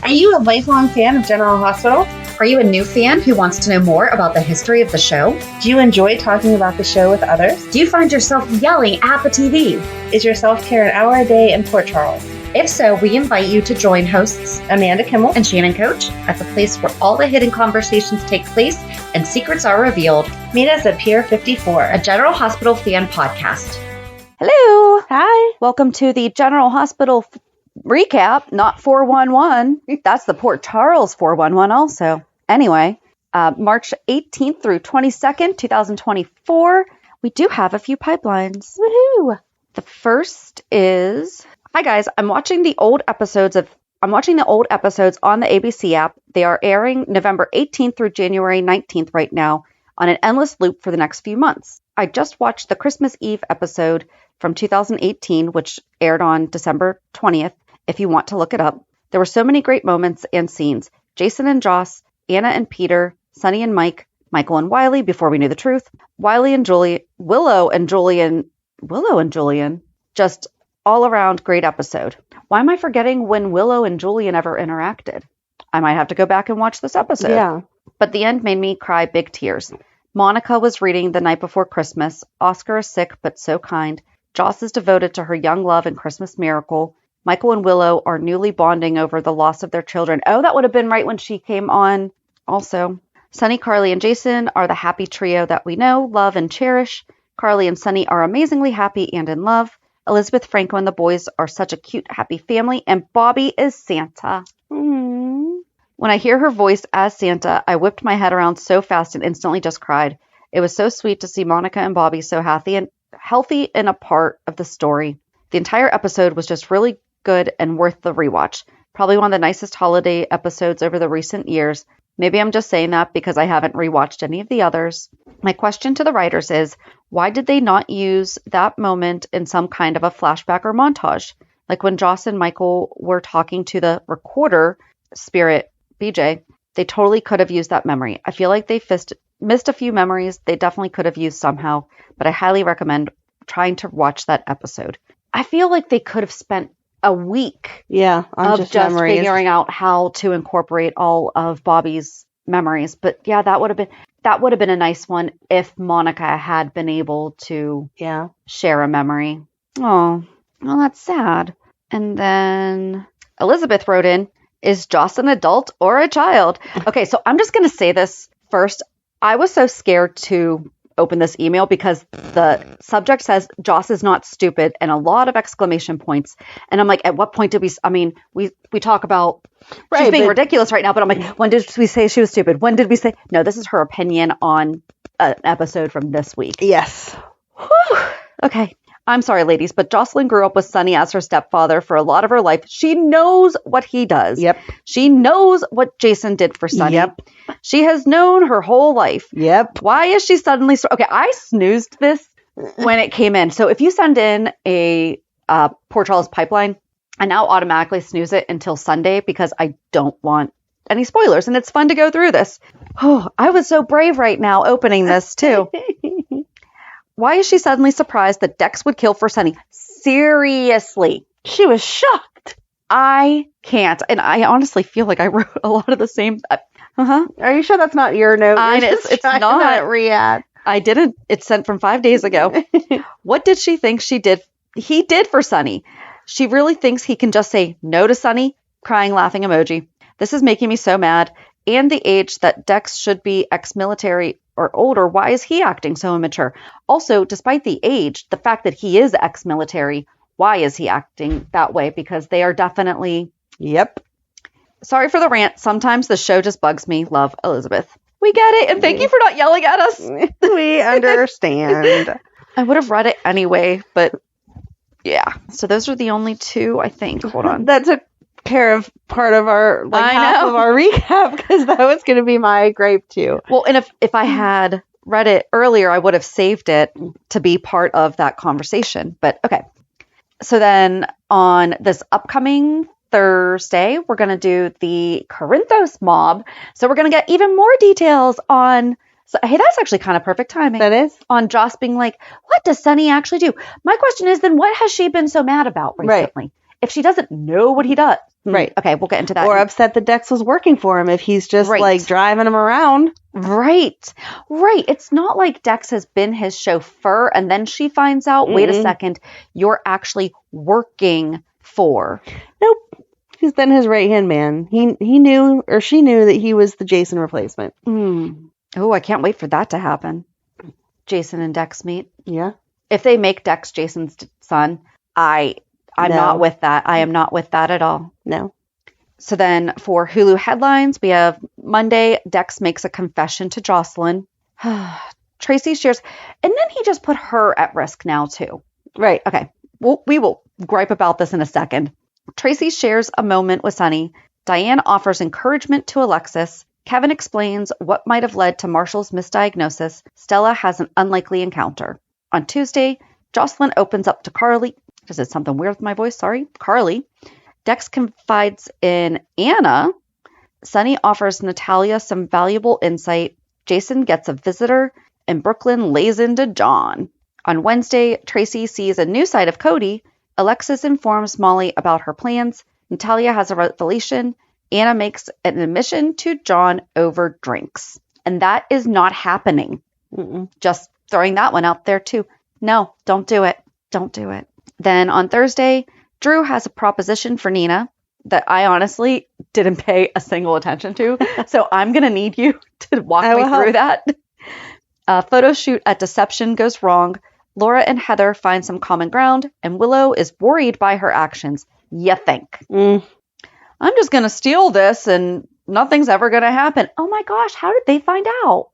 Are you a lifelong fan of General Hospital? Are you a new fan who wants to know more about the history of the show? Do you enjoy talking about the show with others? Do you find yourself yelling at the TV? Is your self-care an hour a day in Port Charles? If so, we invite you to join hosts Amanda Kimmel and Shannon Coach at the place where all the hidden conversations take place and secrets are revealed. Meet us at Pier 54, a General Hospital fan podcast. Hello. Hi. Welcome to the General Hospital recap, not 411. That's the Port Charles 411 also. Anyway, March 18th through 22nd, 2024. We do have a few pipelines. Woohoo. The first is... Hi guys, I'm watching the old episodes on the ABC app. They are airing November 18th through January 19th right now on an endless loop for the next few months. I just watched the Christmas Eve episode from 2018, which aired on December 20th, if you want to look it up. There were so many great moments and scenes. Jason and Joss, Anna and Peter, Sunny and Mike, Michael and Wiley before we knew the truth, Willow and Julian, just all around great episode. Why am I forgetting when Willow and Julian ever interacted? I might have to go back and watch this episode. Yeah. But the end made me cry big tears. Monica was reading The Night Before Christmas. Oscar is sick but so kind. Joss is devoted to her young love and Christmas miracle. Michael and Willow are newly bonding over the loss of their children. Oh, that would have been right when she came on also. Sunny, Carly, and Jason are the happy trio that we know, love, and cherish. Carly and Sunny are amazingly happy and in love. Elizabeth, Franco, and the boys are such a cute, happy family, and Bobby is Santa. Mm. When I hear her voice as Santa, I whipped my head around so fast and instantly just cried. It was so sweet to see Monica and Bobby so healthy and a part of the story. The entire episode was just really good and worth the rewatch. Probably one of the nicest holiday episodes over the recent years. Maybe I'm just saying that because I haven't rewatched any of the others. My question to the writers is, why did they not use that moment in some kind of a flashback or montage? Like when Joss and Michael were talking to the recorder, Spirit, BJ, they totally could have used that memory. I feel like they missed a few memories they definitely could have used somehow, but I highly recommend trying to watch that episode. I feel like they could have spent a week on just figuring out how to incorporate all of Bobby's memories. But yeah, that would have been a nice one if Monica had been able to share a memory. Oh, well, that's sad. And then Elizabeth wrote in, is Joss an adult or a child? Okay, so I'm just going to say this first. I was so scared to open this email because the subject says Joss is not stupid and a lot of exclamation points. And I'm like, at what point did we talk about she's being ridiculous right now, but I'm like, when did we say she was stupid? When did we say, no, this is her opinion on an episode from this week. Yes. Whew. Okay. I'm sorry, ladies, but Jocelyn grew up with Sunny as her stepfather for a lot of her life. She knows what he does. Yep. She knows what Jason did for Sunny. Yep. She has known her whole life. Yep. Why is she suddenly... Okay, I snoozed this when it came in. So if you send in a Port Charles pipeline, I now automatically snooze it until Sunday because I don't want any spoilers. And it's fun to go through this. Oh, I was so brave right now opening this too. Why is she suddenly surprised that Dex would kill for Sunny? Seriously. She was shocked. I can't. And I honestly feel like I wrote a lot of the same. Are you sure that's not your note? It's not. React. I didn't. It's sent from 5 days ago. What did she think he did for Sunny? She really thinks he can just say no to Sunny? Crying, laughing emoji. This is making me so mad. And the age that Dex should be ex-military or older, why is he acting so immature? Also, despite the age, the fact that he is ex-military, why is he acting that way? Because they are definitely... Yep. Sorry for the rant. Sometimes the show just bugs me. Love, Elizabeth. We get it. And thank you for not yelling at us. We understand. I would have read it anyway, but yeah. So those are the only two, I think. Hold on. That took care of part of our half of our recap because that was going to be my gripe too. Well, and if I had read it earlier, I would have saved it to be part of that conversation. But okay. So then on this upcoming Thursday, we're going to do the Corinthos mob. So we're going to get even more details on... So, hey, that's actually kind of perfect timing. That is. On Joss being like, what does Sunny actually do? My question is then what has she been so mad about recently? Right. If she doesn't know what he does, Right. Okay, we'll get into that. Or upset that Dex was working for him if he's just like driving him around. Right. It's not like Dex has been his chauffeur and then she finds out, wait a second, you're actually working for. Nope. He's then his right-hand man. He knew, or she knew, that he was the Jason replacement. Oh, I can't wait for that to happen. Jason and Dex meet. Yeah. If they make Dex Jason's son, I'm not with that. I am not with that at all. No. So then for Hulu headlines, we have Monday, Dex makes a confession to Jocelyn. Tracy shares, and then he just put her at risk now too. Right. Okay. We will gripe about this in a second. Tracy shares a moment with Sunny. Diane offers encouragement to Alexis. Kevin explains what might have led to Marshall's misdiagnosis. Stella has an unlikely encounter. On Tuesday, Jocelyn opens up to Carly. Is it something weird with my voice? Sorry. Carly. Dex confides in Anna. Sunny offers Natalia some valuable insight. Jason gets a visitor. And Brook Lynn lays into John. On Wednesday, Tracy sees a new side of Cody. Alexis informs Molly about her plans. Natalia has a revelation. Anna makes an admission to John over drinks. And that is not happening. Just throwing that one out there too. No, don't do it. Don't do it. Then on Thursday, Drew has a proposition for Nina that I honestly didn't pay a single attention to. So I'm going to need you to walk me through that. A photo shoot at Deception goes wrong. Laura and Heather find some common ground, and Willow is worried by her actions. You think. I'm just going to steal this and nothing's ever going to happen. Oh my gosh, how did they find out?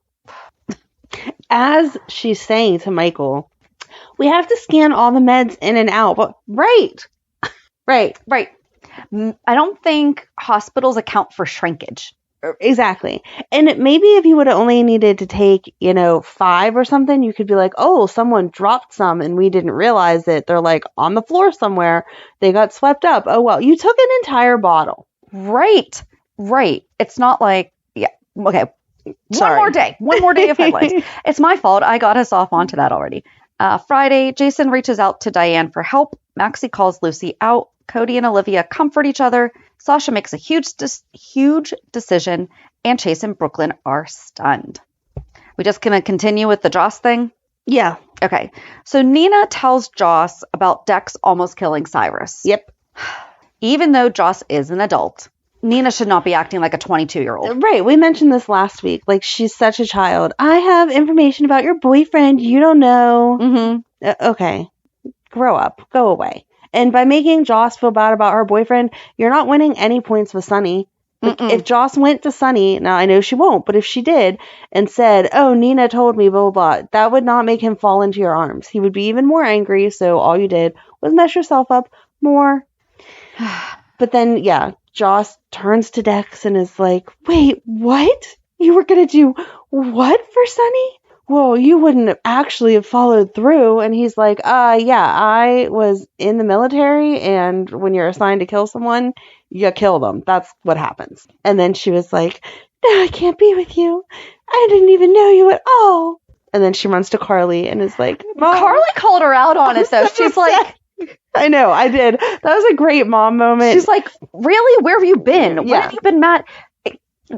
As she's saying to Michael, we have to scan all the meds in and out. But right. I don't think hospitals account for shrinkage. Exactly. And maybe if you would have only needed to take, 5 or something, you could be like, oh, someone dropped some and we didn't realize it. They're like on the floor somewhere. They got swept up. Oh, well, you took an entire bottle. Right. It's not like, okay. Sorry. One more day of headlines. It's my fault. I got us off onto that already. Friday, Jason reaches out to Diane for help. Maxie calls Lucy out. Cody and Olivia comfort each other. Sasha makes a huge decision, and Chase and Brook Lynn are stunned. We just gonna continue with the Joss thing? Yeah. Okay. So Nina tells Joss about Dex almost killing Cyrus. Yep. Even though Joss is an adult, Nina should not be acting like a 22-year-old. Right. We mentioned this last week. Like, she's such a child. I have information about your boyfriend you don't know. Okay. Grow up. Go away. And by making Joss feel bad about her boyfriend, you're not winning any points with Sunny. Like, if Joss went to Sunny, now I know she won't, but if she did and said, oh, Nina told me, blah, blah, blah, that would not make him fall into your arms. He would be even more angry. So all you did was mess yourself up more. But then, Joss turns to Dex and is like, wait, what? You were going to do what for Sunny? Well, you wouldn't actually have followed through. And he's like, I was in the military, and when you're assigned to kill someone, you kill them. That's what happens. And then she was like, no, I can't be with you. I didn't even know you at all. And then she runs to Carly and is like, Mom. Carly called her out on it, though. She's like, I know, I did. That was a great mom moment. She's like, really? Where have you been? When have you been mad?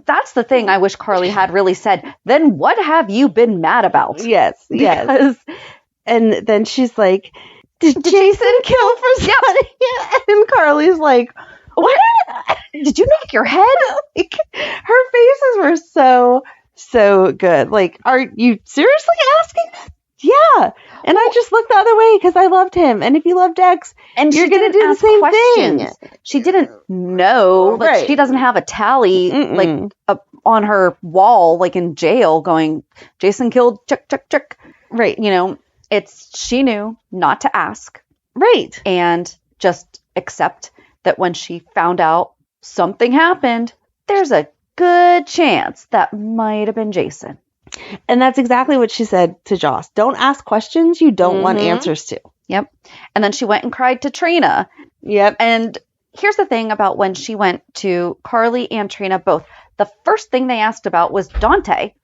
That's the thing I wish Carly had really said. Then what have you been mad about? Yes. And then she's like, did Jason kill for Sunny? And Carly's like, what? Did you knock your head? Like, her faces were so good. Like, are you seriously asking that? Yeah. And I just looked the other way because I loved him. And if you love Dex, and you're going to do the same thing. She didn't know. Like, she doesn't have a tally on her wall, like in jail, going, Jason killed, check. Right. She knew not to ask. Right. And just accept that when she found out something happened, there's a good chance that might have been Jason. And that's exactly what she said to Joss. Don't ask questions you don't want answers to. Yep. And then she went and cried to Trina. Yep. And here's the thing about when she went to Carly and Trina both. The first thing they asked about was Dante.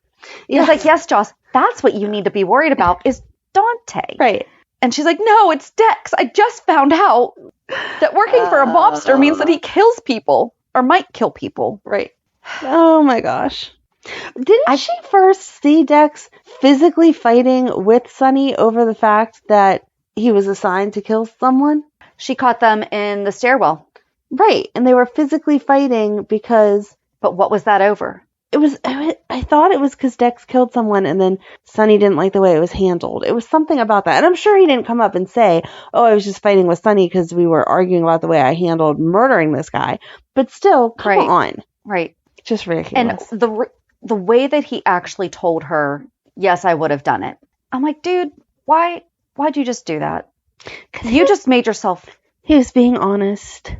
He was like, yes, Joss, that's what you need to be worried about is Dante. Right. And she's like, no, it's Dex. I just found out that working for a mobster means that he kills people or might kill people. Right. Oh my gosh. Didn't she first see Dex physically fighting with Sunny over the fact that he was assigned to kill someone? She caught them in the stairwell. Right. And they were physically fighting because... But what was that over? I thought it was because Dex killed someone and then Sunny didn't like the way it was handled. It was something about that. And I'm sure he didn't come up and say, oh, I was just fighting with Sunny because we were arguing about the way I handled murdering this guy. But still, come on. Right. Just ridiculous. And the way that he actually told her, yes, I would have done it. I'm like, dude, why'd you just do that? You just made yourself... He was being honest.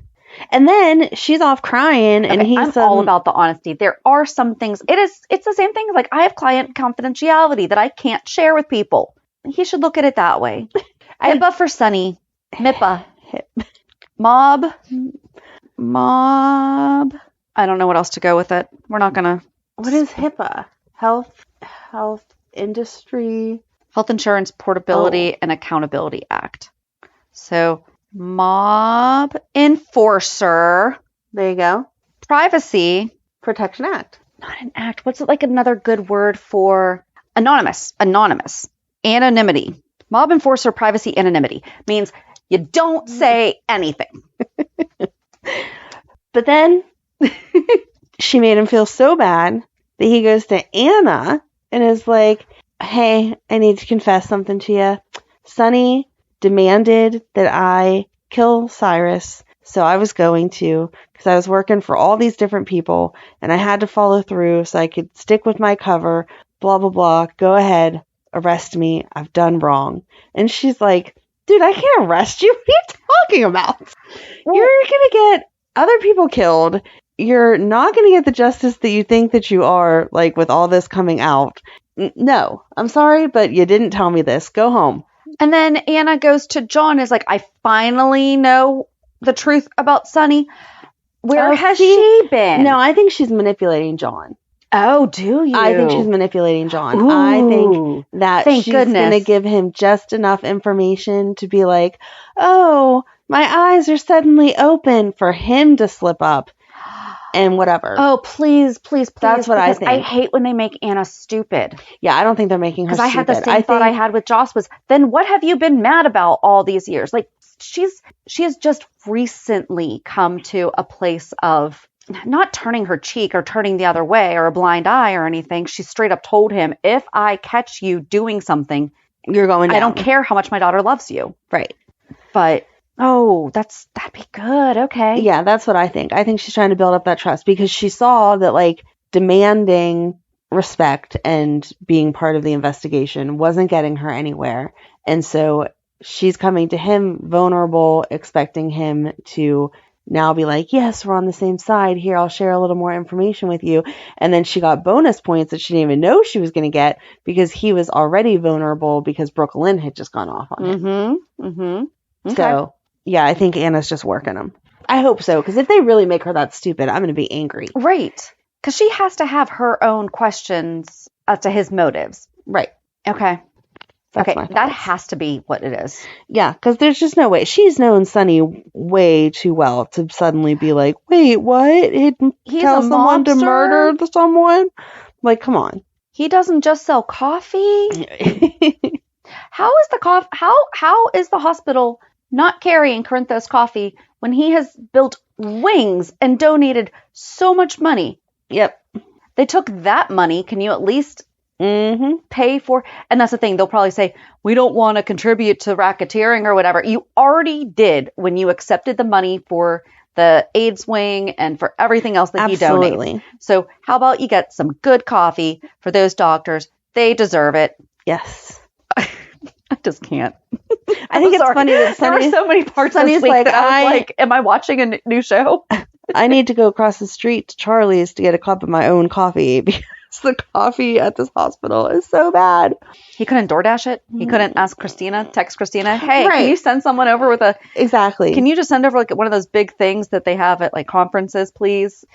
And then she's off crying, and he's all about the honesty. There are some things. It's the same thing. Like, I have client confidentiality that I can't share with people. He should look at it that way. HIPAA for Sunny. MIPA. Mob. I don't know what else to go with it. We're not gonna. What is HIPAA? Health Industry. Health Insurance Portability and Accountability Act. So, Mob Enforcer. There you go. Privacy Protection Act. Not an act. What's it like another good word for anonymous? Anonymity. Mob Enforcer Privacy Anonymity means you don't say anything. But then she made him feel so bad that he goes to Anna and is like, hey, I need to confess something to you. Sunny demanded that I kill Cyrus, so I was going to, because I was working for all these different people, and I had to follow through so I could stick with my cover, blah, blah, blah. Go ahead, arrest me. I've done wrong. And she's like, dude, I can't arrest you. What are you talking about? You're going to get other people killed. You're not going to get the justice that you think that you are, like, with all this coming out. No, I'm sorry, but you didn't tell me this. Go home. And then Anna goes to John and is like, I finally know the truth about Sunny. Where has she been? No, I think she's manipulating John. Oh, do you? I think she's manipulating John. Ooh, I think that she's going to give him just enough information to be like, oh, my eyes are suddenly open for him to slip up and whatever. Oh, please. That's what I think. I hate when they make Anna stupid. Yeah, I don't think they're making her stupid. Because I had the same thought I had with Joss was, then what have you been mad about all these years? Like, she has just recently come to a place of not turning her cheek or turning the other way or a blind eye or anything. She straight up told him, if I catch you doing something, you're going down. I don't care how much my daughter loves you. Right. But, that'd be good. Okay. Yeah, that's what I think. I think she's trying to build up that trust because she saw that, like, demanding respect and being part of the investigation wasn't getting her anywhere. And so she's coming to him vulnerable, expecting him to now be like, yes, we're on the same side. Here, I'll share a little more information with you. And then she got bonus points that she didn't even know she was going to get because he was already vulnerable because Brook Lynn had just gone off on him. Okay. So, yeah, I think Anna's just working him. I hope so, because if they really make her that stupid, I'm going to be angry. Right. Because she has to have her own questions as to his motives. Right. Okay. That's okay, that has to be what it is. Yeah, because there's just no way. She's known Sunny way too well to suddenly be like, wait, what? He'd tell someone to murder someone? Like, come on. He doesn't just sell coffee? How is the hospital not carrying Corinthos Coffee when he has built wings and donated so much money? Yep. They took that money. Can you at least pay for? And that's the thing. They'll probably say, we don't want to contribute to racketeering or whatever. You already did when you accepted the money for the AIDS wing and for everything else that he donated. So how about you get some good coffee for those doctors? They deserve it. Yes. I just can't. I think it's funny that Sunny, there were so many parts of this week that I was like, am I watching a new show? I need to go across the street to Charlie's to get a cup of my own coffee because the coffee at this hospital is so bad. He couldn't DoorDash it. He couldn't text Kristina, hey, can you send someone over with a... Exactly. Can you just send over like one of those big things that they have at like conferences, please?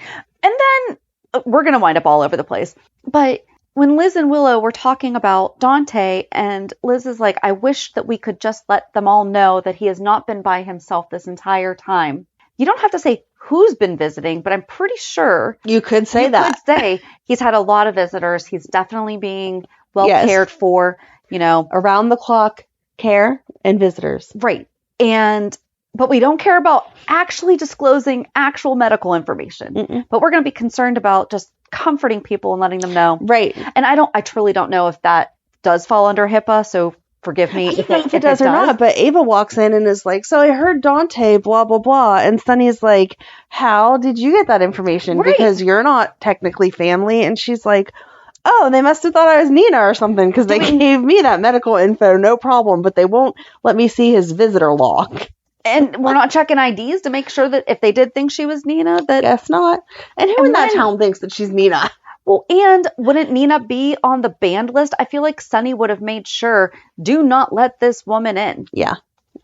And then we're going to wind up all over the place. But when Liz and Willow were talking about Dante, and Liz is like, I wish that we could just let them all know that he has not been by himself this entire time. You don't have to say who's been visiting, but I'm pretty sure You could say that. could say he's had a lot of visitors. He's definitely being well Yes. cared for, Around the clock care and visitors. Right. But we don't care about actually disclosing actual medical information. Mm-mm. But we're going to be concerned about just comforting people and letting them know. Right. And I truly don't know if that does fall under HIPAA, so forgive me I don't know if it does or does. not, but Ava walks in and is like, so I heard Dante, blah, blah, blah. And Sunny's like, how did you get that information? Right. Because you're not technically family. And she's like, oh, they must have thought I was Nina or something because they gave me that medical info, no problem, but they won't let me see his visitor log. And we're not checking IDs to make sure that if they did think she was Nina, that... Guess not. And who in that town thinks that she's Nina? Well, and wouldn't Nina be on the banned list? I feel like Sunny would have made sure, do not let this woman in. Yeah.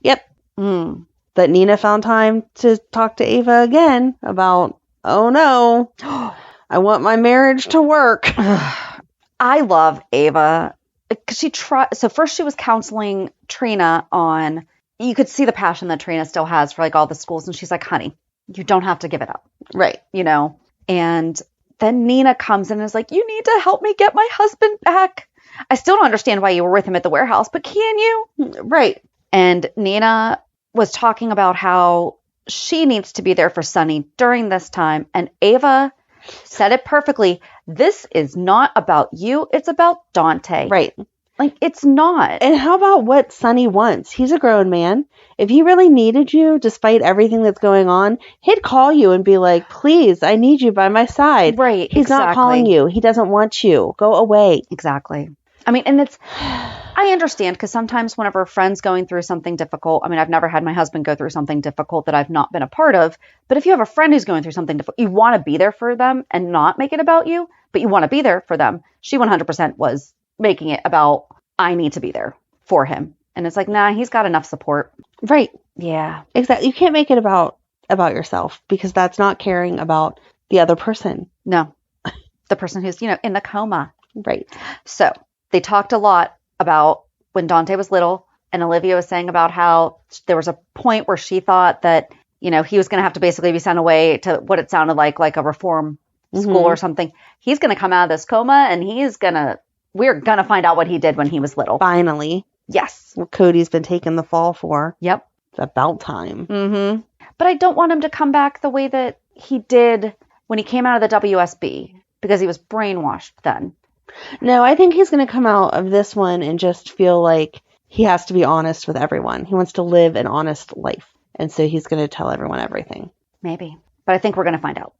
Yep. But Nina found time to talk to Ava again about, oh no, I want my marriage to work. I love Ava. So first she was counseling Trina on, you could see the passion that Trina still has for like all the schools. And she's like, honey, you don't have to give it up. Right. And then Nina comes in and is like, you need to help me get my husband back. I still don't understand why you were with him at the warehouse, but can you? Right. And Nina was talking about how she needs to be there for Sunny during this time. And Ava said it perfectly. This is not about you. It's about Dante. Right. Like, it's not. And how about what Sunny wants? He's a grown man. If he really needed you, despite everything that's going on, he'd call you and be like, please, I need you by my side. Right. He's not calling you. He doesn't want you. Go away. Exactly. I mean, and I understand because sometimes whenever a friend's going through something difficult, I mean, I've never had my husband go through something difficult that I've not been a part of. But if you have a friend who's going through something difficult, you want to be there for them and not make it about you, but you want to be there for them. She 100% was making it about, I need to be there for him. And it's like, nah, he's got enough support. Right. Yeah. Exactly. You can't make it about yourself because that's not caring about the other person. No. The person who's, in the coma. Right. So they talked a lot about when Dante was little, and Olivia was saying about how there was a point where she thought that, he was going to have to basically be sent away to what it sounded like a reform school or something. He's going to come out of this coma and we're going to find out what he did when he was little. Finally. Yes. What Cody's been taking the fall for. Yep. It's about time. Mm-hmm. But I don't want him to come back the way that he did when he came out of the WSB because he was brainwashed then. No, I think he's going to come out of this one and just feel like he has to be honest with everyone. He wants to live an honest life. And so he's going to tell everyone everything. Maybe. But I think we're going to find out.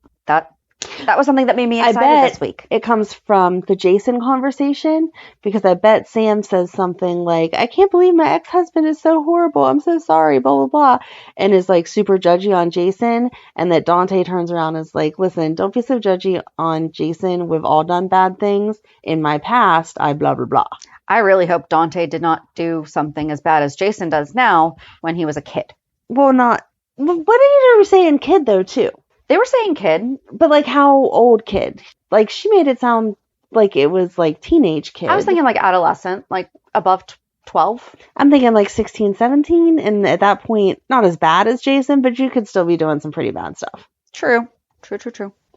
That was something that made me excited this week. It comes from the Jason conversation because I bet Sam says something like, I can't believe my ex-husband is so horrible. I'm so sorry, blah, blah, blah. And is like super judgy on Jason. And that Dante turns around and is like, listen, don't be so judgy on Jason. We've all done bad things. In my past, I blah, blah, blah. I really hope Dante did not do something as bad as Jason does now when he was a kid. Well, not. What did you say in kid, though, too? They were saying kid. But, like, how old kid? Like, she made it sound like it was, like, teenage kid. I was thinking, like, adolescent, like, above 12. I'm thinking, like, 16, 17. And at that point, not as bad as Jason, but you could still be doing some pretty bad stuff. True.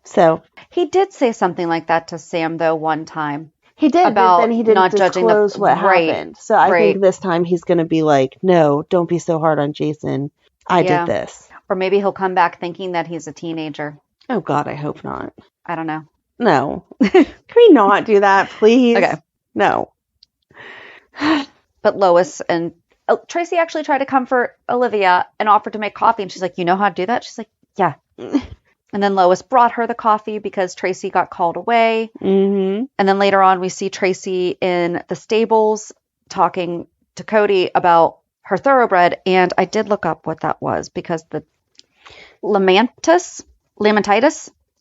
So. He did say something like that to Sam, though, one time. He did, about but then he didn't not disclose what happened. So I think this time he's going to be like, no, don't be so hard on Jason. I did this. Or maybe he'll come back thinking that he's a teenager. Oh, God, I hope not. I don't know. No. Can we not do that, please? Okay. No. But Lois and Tracy actually tried to comfort Olivia and offered to make coffee. And she's like, you know how to do that? She's like, yeah. And then Lois brought her the coffee because Tracy got called away. Mm-hmm. And then later on, we see Tracy in the stables talking to Cody about her thoroughbred. And I did look up what that was because the lamentitis,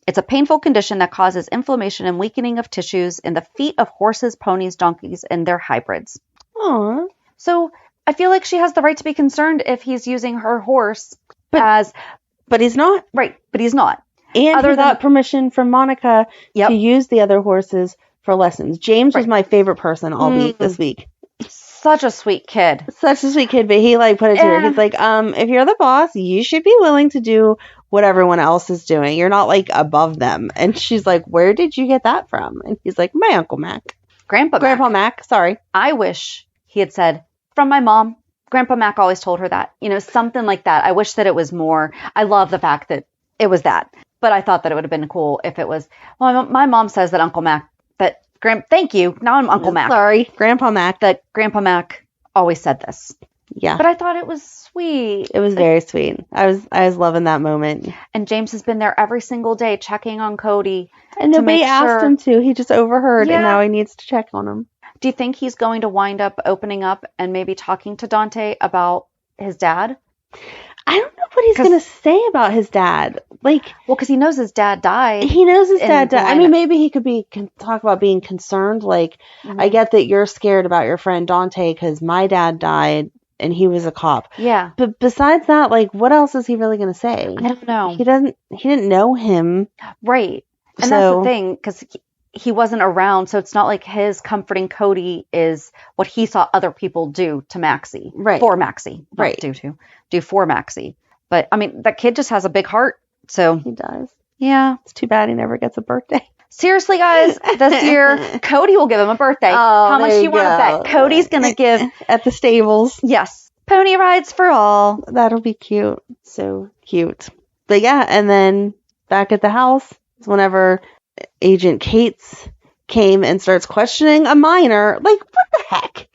it's a painful condition that causes inflammation and weakening of tissues in the feet of horses, ponies, donkeys, and their hybrids. Aww. So I feel like she has the right to be concerned if he's using her horse But he's not. Right, but he's not. And he got permission from Monica to use the other horses for lessons. James was my favorite person all week this week. Such a sweet kid. Such a sweet kid, but he like put it to her. He's like, if you're the boss, you should be willing to do what everyone else is doing. You're not like above them. And she's like, where did you get that from? And he's like, my Uncle Mac. Grandpa Mac, sorry. I wish he had said, from my mom. Grandpa Mac always told her that. You know, something like that. I wish that it was more. I love the fact that it was that. But I thought that it would have been cool if it was, well, my mom says that Uncle Mac, thank you. Now I'm Uncle Mac. Sorry, Grandpa Mac. That Grandpa Mac always said this. Yeah. But I thought it was sweet. It was very sweet. I was loving that moment. And James has been there every single day checking on Cody. And nobody asked him to. He just overheard and now he needs to check on him. Do you think he's going to wind up opening up and maybe talking to Dante about his dad? I don't know what he's going to say about his dad. Like, well, because he knows his dad died. He knows his dad died. I mean, maybe he could talk about being concerned. Like, I get that you're scared about your friend Dante because my dad died and he was a cop. Yeah. But besides that, like, what else is he really going to say? I don't know. He didn't know him. Right. And that's the thing, because he wasn't around, so it's not like his comforting Cody is what he saw other people do to Maxie. Right. For Maxie. Right. Do for Maxie. But, I mean, that kid just has a big heart, so. He does. Yeah. It's too bad he never gets a birthday. Seriously, guys, this year, Cody will give him a birthday. Oh, how much do you want to bet? Cody's going to give. At the stables. Yes. Pony rides for all. That'll be cute. So cute. But yeah, and then back at the house is whenever Agent Cates came and starts questioning a minor. Like, what the heck?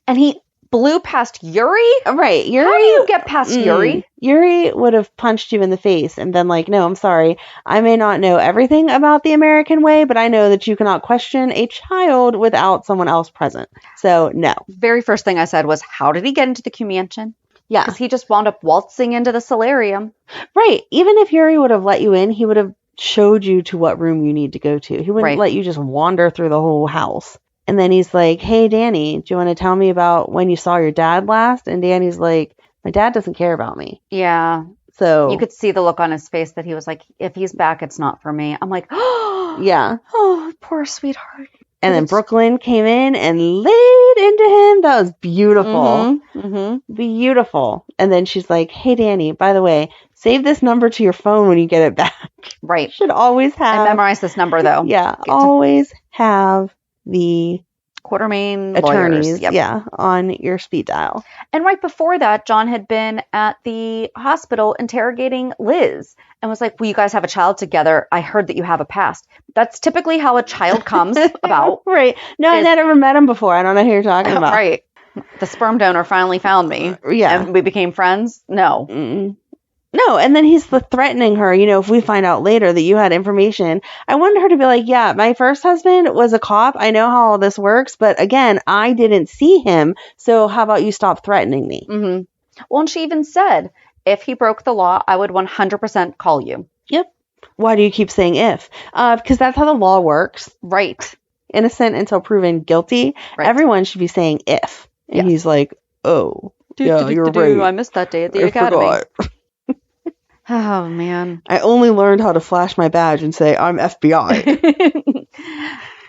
And he blew past Yuri? Right. Yuri. How do you get past Yuri? Yuri would have punched you in the face and been like, no, I'm sorry. I may not know everything about the American way, but I know that you cannot question a child without someone else present. So, no. Very first thing I said was, how did he get into the Q mansion? Yeah. Because he just wound up waltzing into the solarium. Right. Even if Yuri would have let you in, he would have showed you to what room you need to go to. He wouldn't let you just wander through the whole house. And then he's like, hey, Danny, do you want to tell me about when you saw your dad last? And Danny's like, my dad doesn't care about me. Yeah. So you could see the look on his face that he was like, if he's back, it's not for me. I'm like, oh, yeah. Oh, poor sweetheart. And then Brook Lynn came in and laid into him. That was beautiful. Beautiful. And then she's like, hey, Danny, by the way, save this number to your phone when you get it back. Right. You should always have. I memorized this number, though. Yeah. Always have the Quartermain attorneys lawyers, on your speed dial. And right before that, John had been at the hospital interrogating Liz and was like, well, you guys have a child together. I heard that you have a past. That's typically how a child comes about. Right. No, I never met him before. I don't know who you're talking about. Right. The sperm donor finally found me. Yeah. And we became friends. No. No, and then he's threatening her, if we find out later that you had information. I wanted her to be like, yeah, my first husband was a cop. I know how all this works. But again, I didn't see him. So how about you stop threatening me? Well, and she even said, if he broke the law, I would 100% call you. Yep. Why do you keep saying if? Because that's how the law works. Right. Innocent until proven guilty. Right. Everyone should be saying if. And he's like, oh, yeah, you're right. I missed that day at the academy. Forgot. Oh, man. I only learned how to flash my badge and say, I'm FBI.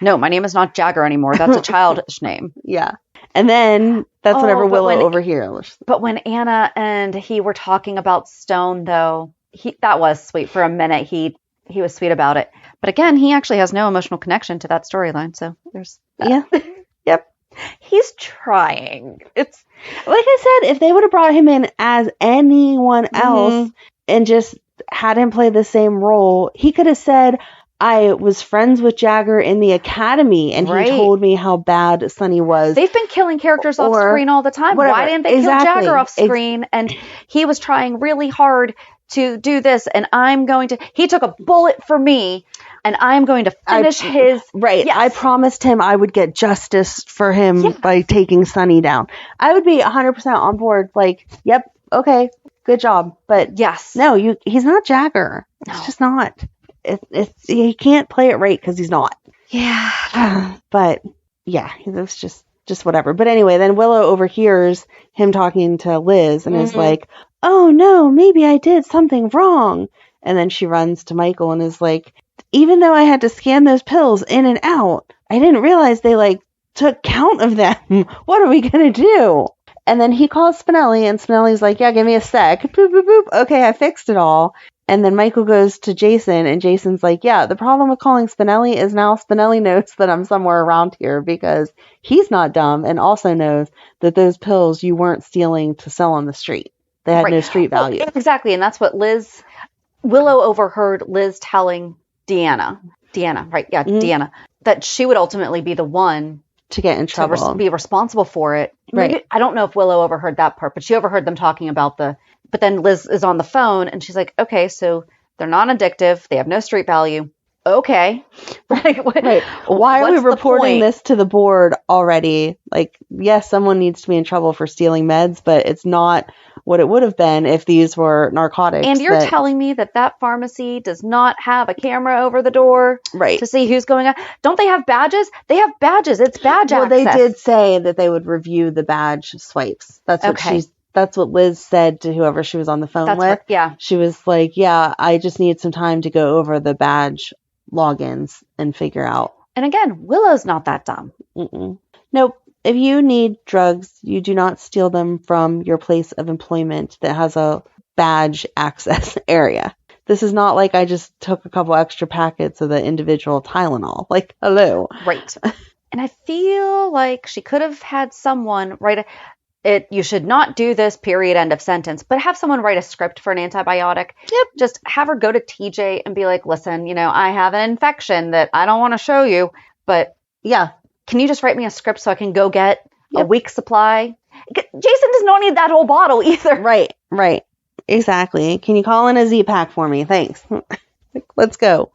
No, my name is not Jagger anymore. That's a childish name. Yeah. And then that's whenever Willow overhears. But when Anna and he were talking about Stone, though, that was sweet. For a minute, he was sweet about it. But again, he actually has no emotional connection to that storyline. So there's that. Yeah. Yep. He's trying. It's like I said, if they would have brought him in as anyone else and just had him play the same role, he could have said, I was friends with Jagger in the academy and he told me how bad Sonny was. They've been killing characters off screen all the time. Whatever. Why didn't they kill Jagger off screen? And he was trying really hard to do this, and he took a bullet for me, and I'm going to finish his... Right. Yes. I promised him I would get justice for him by taking Sonny down. I would be 100% on board. Like, yep, okay, good job. But no, he's not Jagger. No. It's just not. He can't play it right because he's not. Yeah. But yeah, that's just whatever. But anyway, then Willow overhears him talking to Liz and is like, oh no, maybe I did something wrong. And then she runs to Michael and is like, even though I had to scan those pills in and out, I didn't realize they, like, took count of them. What are we going to do? And then he calls Spinelli, and Spinelli's like, yeah, give me a sec. Boop, boop, boop. Okay, I fixed it all. And then Michael goes to Jason, and Jason's like, yeah, the problem with calling Spinelli is now Spinelli knows that I'm somewhere around here because he's not dumb and also knows that those pills you weren't stealing to sell on the street. They had no street value. Well, exactly, and that's what Willow overheard Liz telling Deanna, right? Yeah, Deanna, that she would ultimately be the one to get in trouble, to be responsible for it. Maybe, Right. I don't know if Willow overheard that part, but she overheard them talking about but then Liz is on the phone and she's like, okay, so they're non-addictive. They have no street value. Okay. Right. Why are we what's the reporting point? this to the board already? Like, yes, someone needs to be in trouble for stealing meds, but it's not what it would have been if these were narcotics. And you're telling me that pharmacy does not have a camera over the door Right. to see who's going on? Don't they have badges? They have badges. It's badge Well, access. they did say that they would review the badge swipes. That's what Liz said to whoever she was on the phone with. Right. Yeah. She was like, yeah, I just need some time to go over the badge logins and figure out. And again, Willow's not that dumb. Mm-mm. Nope. If you need drugs, you do not steal them from your place of employment that has a badge access area. This is not like I just took a couple extra packets of the individual Tylenol. Like, hello. Right. And I feel like she could have had someone write you should not do this, period, end of sentence, but have someone write a script for an antibiotic. Yep. Just have her go to TJ and be like, listen, I have an infection that I don't want to show you, but Yeah. can you just write me a script so I can go get a week's supply? Jason does not need that whole bottle either. Right. Exactly. Can you call in a Z-Pack for me? Thanks. Let's go.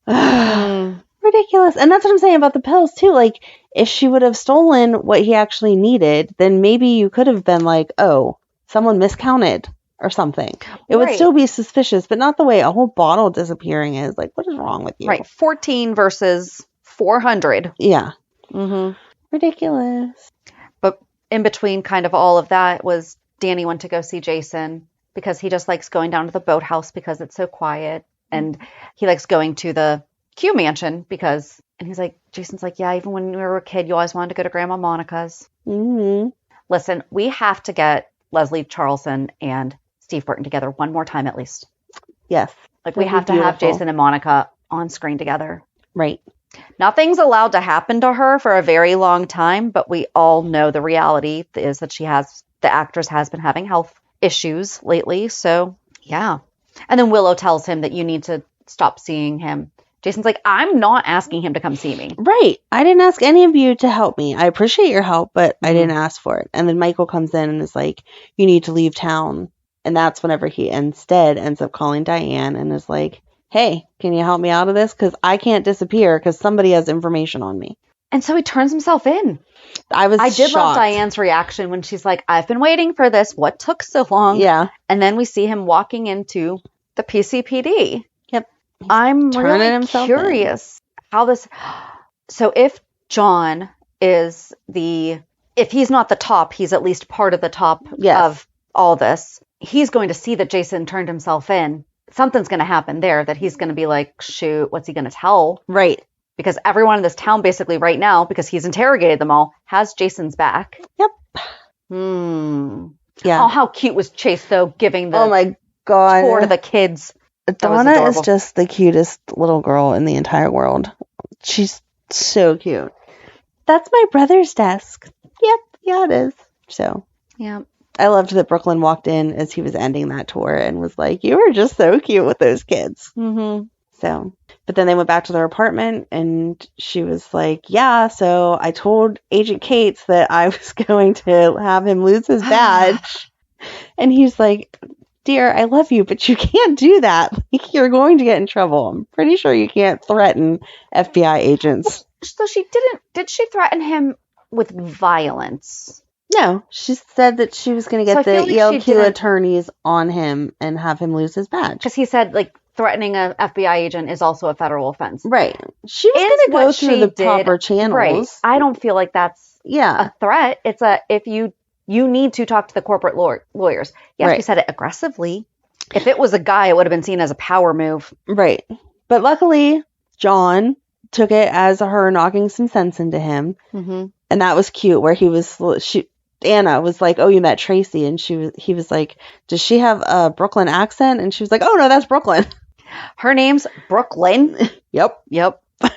Ridiculous. And that's what I'm saying about the pills, too. Like, if she would have stolen what he actually needed, then maybe you could have been like, oh, someone miscounted or something. It would still be suspicious, but not the way a whole bottle disappearing is. Like, what is wrong with you? Right. 14 versus 400. Yeah. Mm-hmm. Ridiculous. But in between kind of all of that was Danny went to go see Jason because he just likes going down to the boathouse because it's so quiet. And he likes going to the Q mansion and he's like, Jason's like, yeah, even when we were a kid, you always wanted to go to Grandma Monica's. Mm-hmm. Listen, we have to get Leslie Charleson and Steve Burton together one more time at least. Yes. Like, we have to have Jason and Monica on screen together. Right. Nothing's allowed to happen to her for a very long time, but we all know the reality is that the actress has been having health issues lately. So, yeah. And then Willow tells him that you need to stop seeing him. Jason's like, I'm not asking him to come see me. Right. I didn't ask any of you to help me. I appreciate your help, but I didn't ask for it. And then Michael comes in and is like, you need to leave town. And that's whenever he instead ends up calling Diane and is like, hey, can you help me out of this? Because I can't disappear because somebody has information on me. And so he turns himself in. I did shocked. Love Diane's reaction when she's like, I've been waiting for this. What took so long? Yeah. And then we see him walking into the PCPD. Yep. I'm really curious how this... So if John is if he's not the top, he's at least part of the top of all this. He's going to see that Jason turned himself in. Something's going to happen there that he's going to be like, shoot, what's he going to tell? Right. Because everyone in this town basically right now, because he's interrogated them all, has Jason's back. Yep. Yeah. Oh, how cute was Chase, though, giving the oh my God. tour to the kids. Donna is just the cutest little girl in the entire world. She's so cute. That's my brother's desk. Yep. Yeah, it is. So. Yeah. I loved that Brook Lynn walked in as he was ending that tour and was like, you were just so cute with those kids. Mm-hmm. So, but then they went back to their apartment and she was like, yeah, so I told Agent Cates that I was going to have him lose his badge. And he's like, dear, I love you, but you can't do that. Like, you're going to get in trouble. I'm pretty sure you can't threaten FBI agents. So did she threaten him with violence? No, she said that she was going to get the ELQ attorneys on him and have him lose his badge. Because he said, like, threatening an FBI agent is also a federal offense. Right. She was going to go through the proper channels. Right. I don't feel like that's a threat. It's if you need to talk to the corporate lawyers. Yes, right. She said it aggressively. If it was a guy, it would have been seen as a power move. Right. But luckily, John took it as her knocking some sense into him. Mm-hmm. And that was cute, where Anna was like, "Oh, you met Tracy," and he was like, "Does she have a Brooklyn accent?" And she was like, "Oh no, that's Brooklyn." Her name's Brook Lynn. Yep. I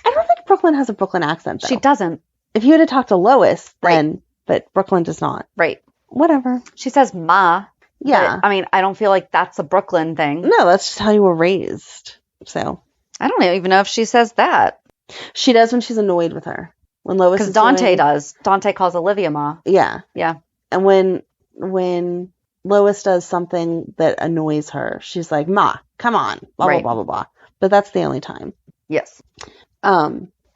don't think Brooklyn has a Brooklyn accent, though. She doesn't. If you had to talk to Lois, then, Right. But Brooklyn does not. Right. Whatever. She says ma. Yeah. But, I mean, I don't feel like that's a Brooklyn thing. No, that's just how you were raised. So. I don't even know if she says that. She does when she's annoyed with her. When Lois Because is Dante does. Dante calls Olivia ma. Yeah. Yeah. And when Lois does something that annoys her, she's like, "Ma, come on." Blah, Right. blah, blah, blah, blah. But that's the only time. Yes. I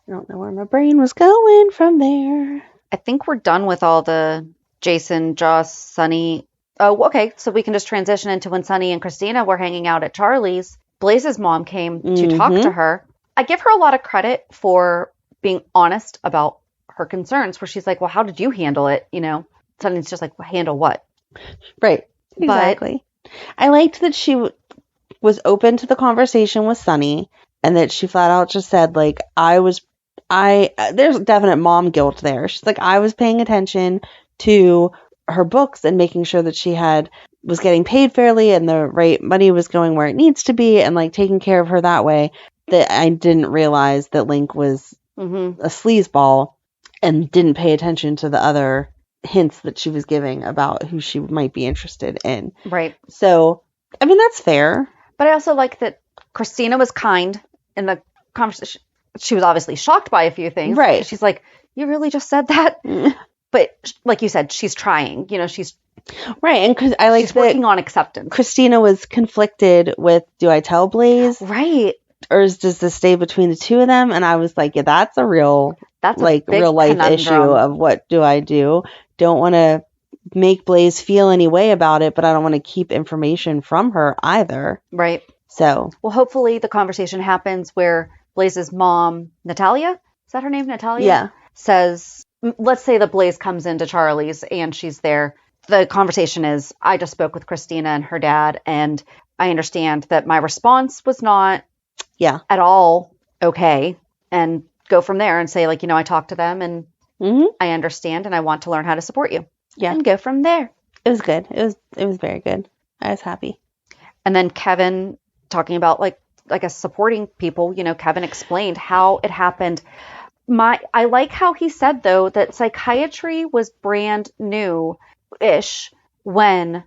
don't know where my brain was going from there. I think we're done with all the Jason, Joss, Sunny. Oh, okay. So we can just transition into when Sunny and Kristina were hanging out at Charlie's. Blaze's mom came to talk to her. I give her a lot of credit for being honest about her concerns, where she's like, "Well, how did you handle it?" You know, Sunny's just like, well, "Handle what?" Right. Exactly. I liked that she was open to the conversation with Sunny, and that she flat out just said, like, there's definite mom guilt there. She's like, I was paying attention to her books and making sure that she was getting paid fairly and the right money was going where it needs to be, and like taking care of her that way, that I didn't realize that Link was a sleazeball and didn't pay attention to the other hints that she was giving about who she might be interested in. Right. So, I mean, that's fair. But I also like that Kristina was kind in the conversation. She was obviously shocked by a few things. Right. She's like, "You really just said that?" But like you said, she's trying. You know, she's right. And because I like she's working on acceptance. Kristina was conflicted with, do I tell Blaze? Right. Or does this stay between the two of them? And I was like, yeah, that's a real life conundrum. issue of what do I do? Don't want to make Blaze feel any way about it, but I don't want to keep information from her either. Right. So. Well, hopefully the conversation happens where Blaze's mom, Natalia, is that her name, Natalia? Yeah. Says, let's say that Blaze comes into Charlie's and she's there. The conversation is, I just spoke with Kristina and her dad, and I understand that my response was not at all okay, and go from there and say, like, you know, I talked to them and I understand and I want to learn how to support you. Yeah. And go from there. It was good. It was very good. I was happy. And then Kevin talking about like us supporting people, you know, Kevin explained how it happened. I like how he said, though, that psychiatry was brand new-ish when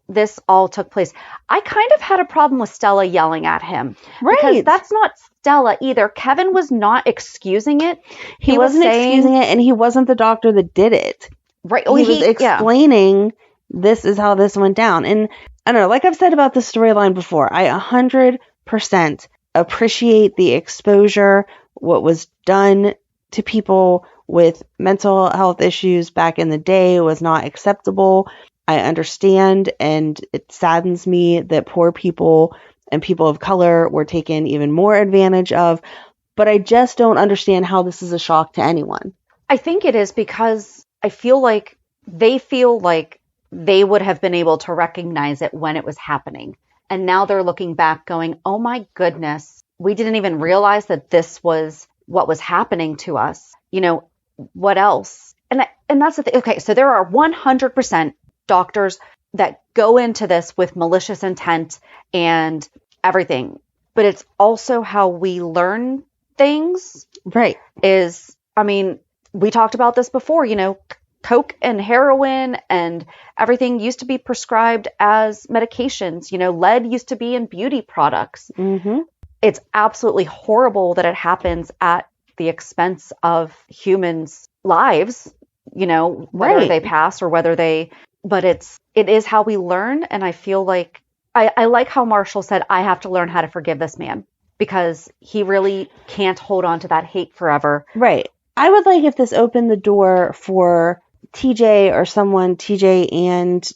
this all took place. I kind of had a problem with Stella yelling at him. Right. Because that's not Stella either. Kevin was not excusing it. He wasn't excusing it, and he wasn't the doctor that did it. Right. He was explaining this is how this went down. And I don't know, like I've said about the storyline before, I 100% appreciate the exposure, what was done to people with mental health issues back in the day was not acceptable. I understand, and it saddens me that poor people and people of color were taken even more advantage of, but I just don't understand how this is a shock to anyone. I think it is because I feel like they would have been able to recognize it when it was happening. And now they're looking back going, oh my goodness, we didn't even realize that this was what was happening to us. You know, what else? And that's the thing. Okay, so there are 100% doctors that go into this with malicious intent and everything. But it's also how we learn things. Right. We talked about this before, you know, Coke and heroin and everything used to be prescribed as medications. You know, lead used to be in beauty products. Mm-hmm. It's absolutely horrible that it happens at the expense of humans' lives, you know, whether they pass or but it is how we learn. And I feel like, I like how Marshall said, I have to learn how to forgive this man because he really can't hold on to that hate forever. Right. I would like if this opened the door for TJ and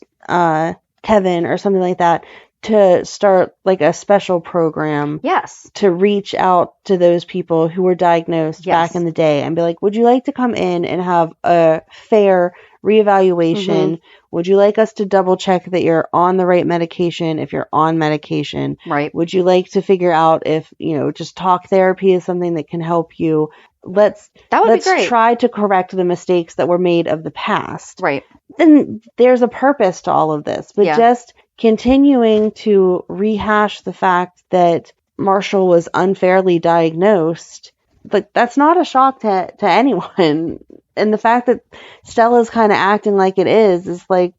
Kevin or something like that to start like a special program. Yes. To reach out to those people who were diagnosed back in the day and be like, would you like to come in and have a fair reevaluation? Would you like us to double check that you're on the right medication if you're on medication? Right. Would you like to figure out if, just talk therapy is something that can help you? Let's be great. Try to correct the mistakes that were made of the past. Right. Then there's a purpose to all of this, but just continuing to rehash the fact that Marshall was unfairly diagnosed, like that's not a shock to anyone. And the fact that Stella's kind of acting like it is like,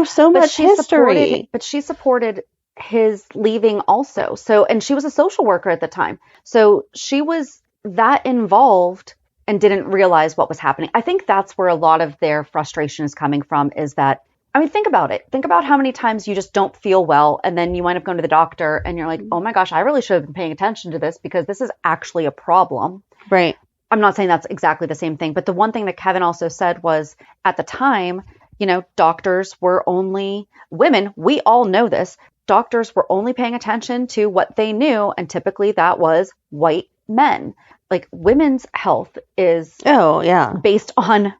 so much history. But she supported his leaving also. So, and she was a social worker at the time. So she was that involved and didn't realize what was happening. I think that's where a lot of their frustration is coming from, is that, I mean, think about it. Think about how many times you just don't feel well and then you wind up going to the doctor and you're like, oh my gosh, I really should have been paying attention to this because this is actually a problem. Right. I'm not saying that's exactly the same thing, but the one thing that Kevin also said was at the time, doctors were only women. We all know this. Doctors were only paying attention to what they knew. And typically that was white men. Like women's health is based on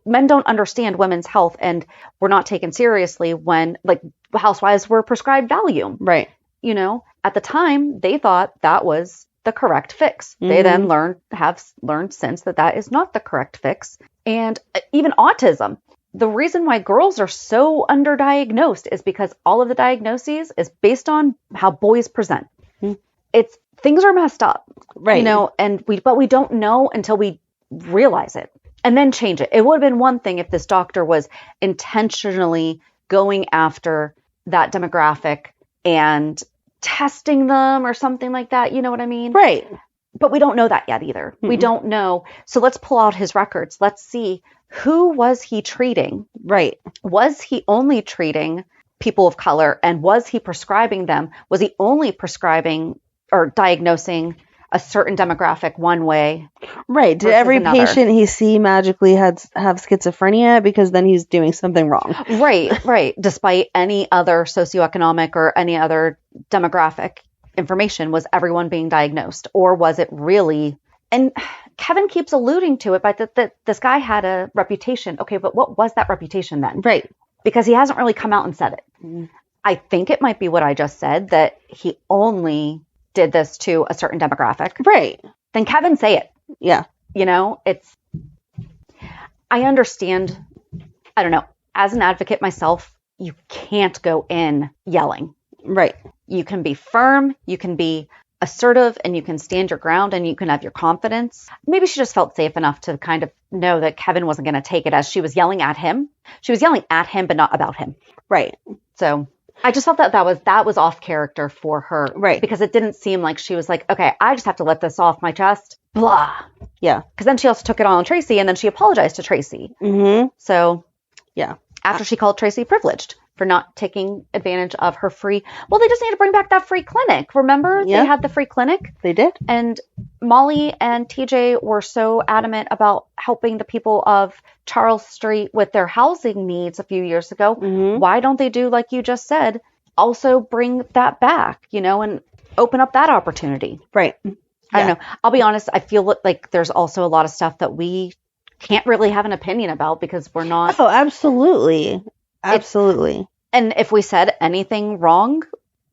men don't understand women's health and were not taken seriously when like housewives were prescribed Valium. Right. At the time they thought that was the correct fix. They then have learned since that is not the correct fix. And even autism. The reason why girls are so underdiagnosed is because all of the diagnoses is based on how boys present. It's things are messed up, right? But we don't know until we realize it and then change it. It would have been one thing if this doctor was intentionally going after that demographic and testing them or something like that. You know what I mean? Right. But we don't know that yet either. We don't know. So let's pull out his records. Let's see, who was he treating? Right. Was he only treating people of color, and was he prescribing them? Was he only prescribing or diagnosing a certain demographic one way? Right. Did every patient he see magically have schizophrenia? Because then he's doing something wrong. Right. Despite any other socioeconomic or any other demographic information, was everyone being diagnosed? Or was it really... And Kevin keeps alluding to it, but that this guy had a reputation. Okay, but what was that reputation then? Right. Because he hasn't really come out and said it. I think it might be what I just said, that he only did this to a certain demographic. Right. Then Kevin say it. Yeah. I understand. I don't know. As an advocate myself, you can't go in yelling. Right. You can be firm, you can be assertive, and you can stand your ground, and you can have your confidence. Maybe she just felt safe enough to kind of know that Kevin wasn't going to take it as she was yelling at him. She was yelling at him, but not about him. Right. So I just felt that was off character for her. Right. Because it didn't seem like she was like, okay, I just have to let this off my chest. Blah. Yeah. Because then she also took it on Tracy, and then she apologized to Tracy. So yeah. After she called Tracy privileged for not taking advantage of her free. Well, they just need to bring back that free clinic. Remember? Yeah. They had the free clinic. They did. And Molly and TJ were so adamant about helping the people of Charles Street with their housing needs a few years ago. Why don't they do, like you just said, also bring that back, and open up that opportunity? Right. I don't know. I'll be honest. I feel like there's also a lot of stuff that we can't really have an opinion about because we're not. Oh, absolutely. Absolutely. And if we said anything wrong,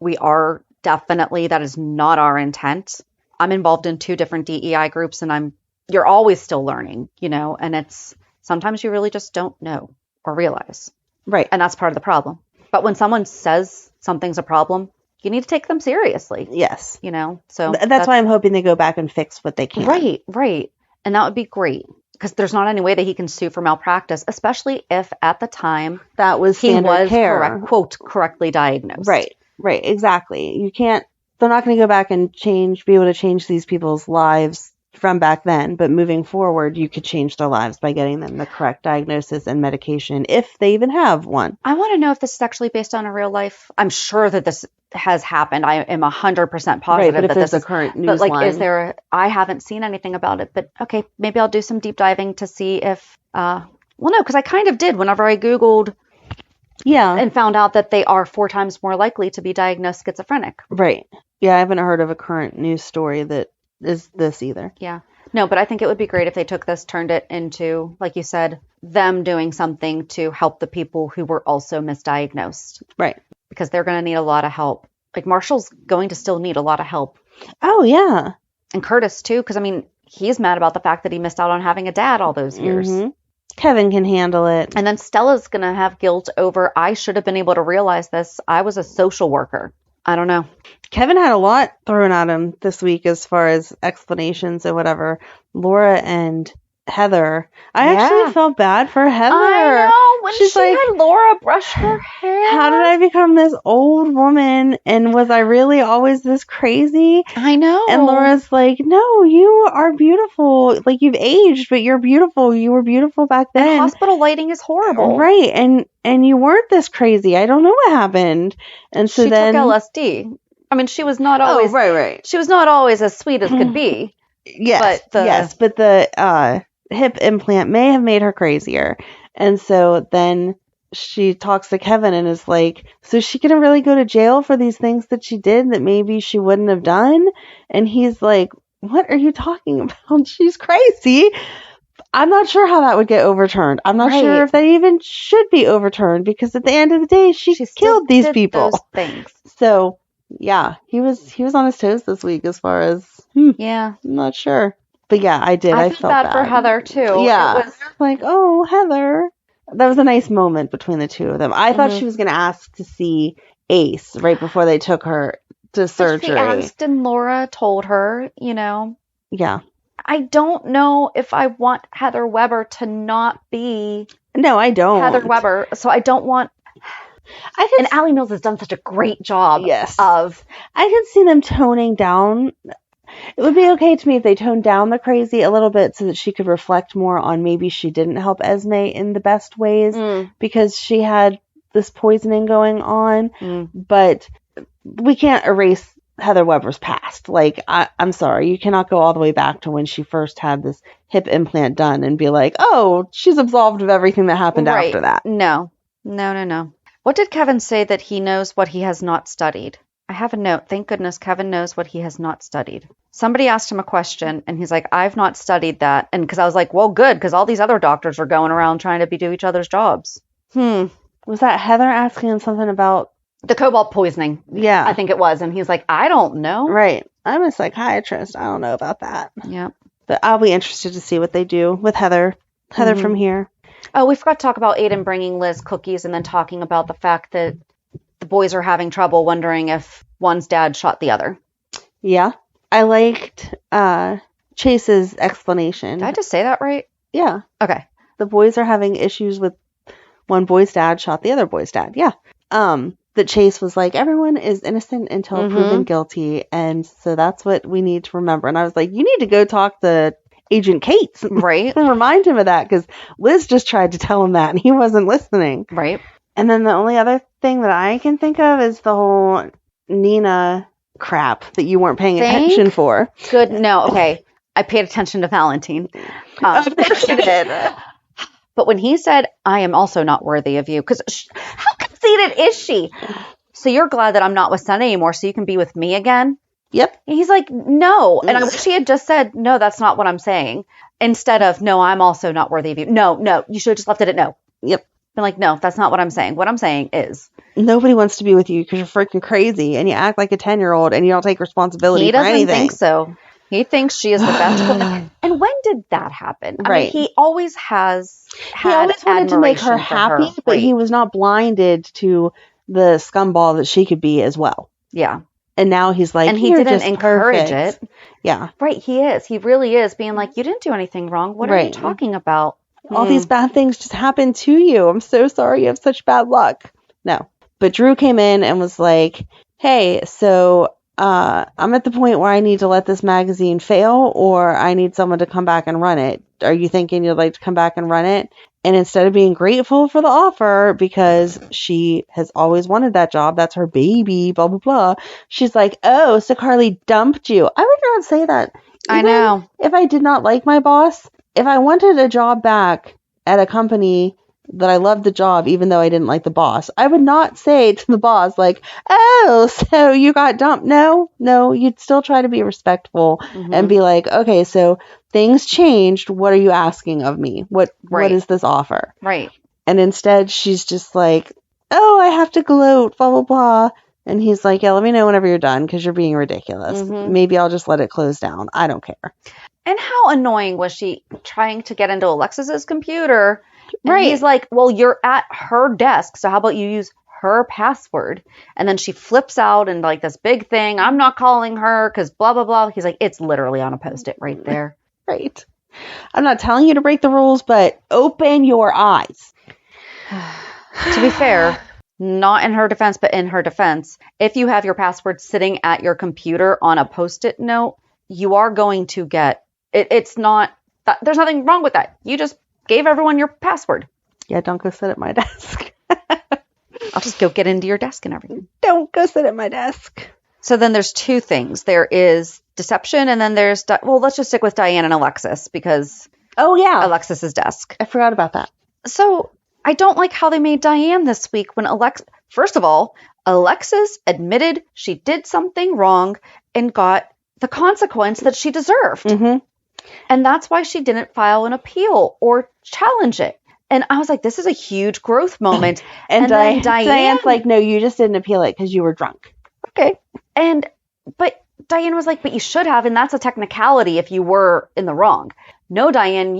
we are definitely, that is not our intent. I'm involved in 2 different DEI groups, and you're always still learning, and it's sometimes you really just don't know or realize. Right. And that's part of the problem. But when someone says something's a problem, you need to take them seriously. Yes. So that's why I'm hoping they go back and fix what they can. Right. And that would be great. Because there's not any way that he can sue for malpractice, especially if at the time that was standard care. Correctly diagnosed. Right, exactly. You can't, they're not going to go back and be able to change these people's lives from back then, but moving forward, you could change their lives by getting them the correct diagnosis and medication, if they even have one. I want to know if this is actually based on a real life. I'm sure that this has happened. I am 100% positive but if that there's this a current news but line. Is there? I haven't seen anything about it. But okay, maybe I'll do some deep diving to see if. Well, no, because I kind of did whenever I Googled Yeah. and found out that they are 4 times more likely to be diagnosed schizophrenic. Right. Yeah, I haven't heard of a current news story that is this either. Yeah. No, but I think it would be great if they took this, turned it into, like you said, them doing something to help the people who were also misdiagnosed. Right. Because they're going to need a lot of help. Like Marshall's going to still need a lot of help. Oh, yeah. And Curtis too, because I mean, he's mad about the fact that he missed out on having a dad all those years. Mm-hmm. Kevin can handle it. And then Stella's going to have guilt over, I should have been able to realize this. I was a social worker. I don't know. Kevin had a lot thrown at him this week as far as explanations and whatever. Laura and Heather. I actually felt bad for Heather. I know. When She's she like, had Laura brush her hair. how did I become this old woman? And was I really always this crazy? I know. And Laura's like, no, you are beautiful. Like, you've aged, but you're beautiful. You were beautiful back then. And hospital lighting is horrible. Right. And you weren't this crazy. I don't know what happened. And so she then took LSD. I mean, she was not always. Oh, right. She was not always as sweet as could be. Yes. But the hip implant may have made her crazier. And so then she talks to Kevin and is like, so is she going to really go to jail for these things that she did that maybe she wouldn't have done? And he's like, what are you talking about? She's crazy. I'm not sure how that would get overturned. I'm not sure if that even should be overturned because at the end of the day, she killed these people. Those things. So yeah, he was on his toes this week as far as yeah, I'm not sure. But yeah, I did. I felt bad for Heather too. Yeah. It was like, oh, Heather. That was a nice moment between the two of them. I thought she was going to ask to see Ace right before they took her to surgery. She asked and Laura told her, Yeah. I don't know if I want Heather Weber to not be No, I don't. Heather Weber. So I don't want... And Allie Mills has done such a great job of... I could see them toning down... It would be okay to me if they toned down the crazy a little bit so that she could reflect more on maybe she didn't help Esme in the best ways because she had this poisoning going on. But we can't erase Heather Weber's past. Like, I'm sorry, you cannot go all the way back to when she first had this hip implant done and be like, oh, she's absolved of everything that happened after that. No. What did Kevin say that he knows what he has not studied? I have a note. Thank goodness Kevin knows what he has not studied. Somebody asked him a question, and he's like, I've not studied that. And because I was like, well, good, because all these other doctors are going around trying to do each other's jobs. Was that Heather asking him something about... The cobalt poisoning. Yeah. I think it was. And he's like, I don't know. Right. I'm a psychiatrist. I don't know about that. Yeah. But I'll be interested to see what they do with Heather. Heather from here. Oh, we forgot to talk about Aiden bringing Liz cookies and then talking about the fact that the boys are having trouble wondering if one's dad shot the other. Yeah. I liked Chase's explanation. Did I just say that right? Yeah. Okay. The boys are having issues with one boy's dad shot the other boy's dad. Yeah. That Chase was like, everyone is innocent until proven guilty. And so that's what we need to remember. And I was like, you need to go talk to Agent Cates. Right. And remind him of that because Liz just tried to tell him that and he wasn't listening. Right. And then the only other thing that I can think of is the whole Nina crap that you weren't paying attention for. Good. No. Okay. I paid attention to Valentine. Of course you did. But when he said, I am also not worthy of you, because how conceited is she? So you're glad that I'm not with Son anymore so you can be with me again? Yep. And he's like, no. And I wish she had just said, no, that's not what I'm saying. Instead of, no, I'm also not worthy of you. No, you should have just left it at no. Yep. Been like, no, that's not what I'm saying. What I'm saying is. Nobody wants to be with you because you're freaking crazy and you act like a 10-year-old and you don't take responsibility for anything. He doesn't think so. He thinks she is the best woman. And when did that happen? I mean, he always has had He always wanted to make her happy, but he was not blinded to the scumball that she could be as well. Yeah. And now he's like, and he didn't encourage it. Yeah. Right. He is. He really is being like, you didn't do anything wrong. What are you talking about? All these bad things just happened to you. I'm so sorry you have such bad luck. No. But Drew came in and was like, hey, so I'm at the point where I need to let this magazine fail or I need someone to come back and run it. Are you thinking you'd like to come back and run it? And instead of being grateful for the offer because she has always wanted that job, that's her baby, blah, blah, blah. She's like, oh, so Carly dumped you. I would not say that. I know. If I did not like my boss, if I wanted a job back at a company that I loved the job, even though I didn't like the boss. I would not say to the boss, like, oh, so you got dumped. No, you'd still try to be respectful and be like, okay, so things changed. What are you asking of me? What is this offer? Right. And instead, she's just like, oh, I have to gloat, blah, blah, blah. And he's like, yeah, let me know whenever you're done because you're being ridiculous. Maybe I'll just let it close down. I don't care. And how annoying was she trying to get into Alexis's computer? And Right. he's like, well, you're at her desk, so how about you use her password? And then she flips out and like this big thing. I'm not calling her because blah, blah, blah. He's like, it's literally on a Post-it right there. Right. I'm not telling you to break the rules, but open your eyes. To be fair, not in her defense, but in her defense, if you have your password sitting at your computer on a Post-it note, you are going to get it. It's not, there's nothing wrong with that. You just gave everyone your password. Yeah, don't go sit at my desk. I'll just go get into your desk and everything. Don't go sit at my desk. So then there's two things. There is deception, and then there's, well, let's just stick with Diane and Alexis because Oh, yeah. Alexis's desk. I forgot about that. So I don't like how they made Diane this week when first of all, Alexis admitted she did something wrong and got the consequence that she deserved. And that's why she didn't file an appeal or challenge it. And I was like, this is a huge growth moment. And then Diane's like, no, you just didn't appeal it because you were drunk. Okay. But Diane was like, but you should have. And that's a technicality if you were in the wrong. No, Diane,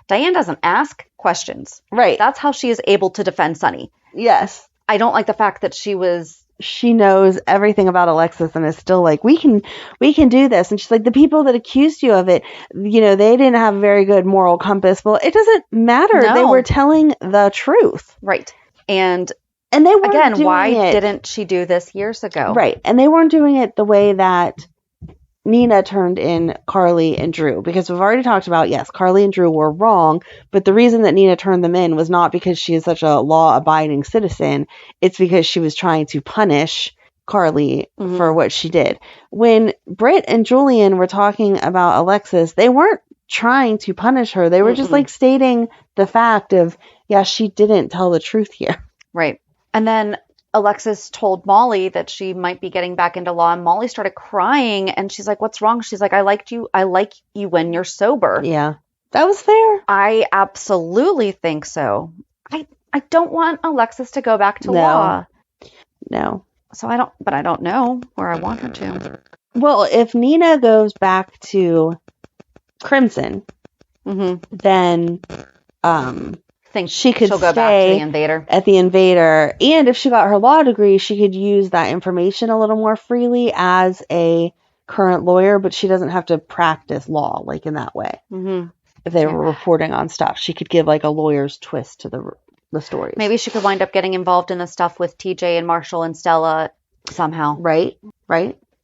Diane doesn't ask questions. Right. That's how she is able to defend Sunny. Yes. I don't like the fact that she knows everything about Alexis and is still like, we can do this. And she's like, the people that accused you of it, they didn't have a very good moral compass. Well, it doesn't matter. No. They were telling the truth. Right. And they weren't again, doing why it. didn't she do this years ago? Right. And they weren't doing it the way that Nina turned in Carly and Drew, because we've already talked about, yes, Carly and Drew were wrong, but the reason that Nina turned them in was not because she is such a law-abiding citizen. It's because she was trying to punish Carly for what she did. When Britt and Julian were talking about Alexis, they weren't trying to punish her. They were just like stating the fact of, yeah, she didn't tell the truth here. Right. And then Alexis told Molly that she might be getting back into law, and Molly started crying, and she's like, what's wrong? She's like, I like you when you're sober. Yeah, that was fair. I absolutely think so. I don't want Alexis to go back to law. No. So I don't know where I want her to. Well, if Nina goes back to Crimson, then Think she could she'll go back to the Invader. At the Invader, and if she got her law degree, she could use that information a little more freely as a current lawyer, but she doesn't have to practice law like in that way. If they were reporting on stuff, she could give like a lawyer's twist to the stories. Maybe she could wind up getting involved in the stuff with TJ and Marshall and Stella somehow. Right.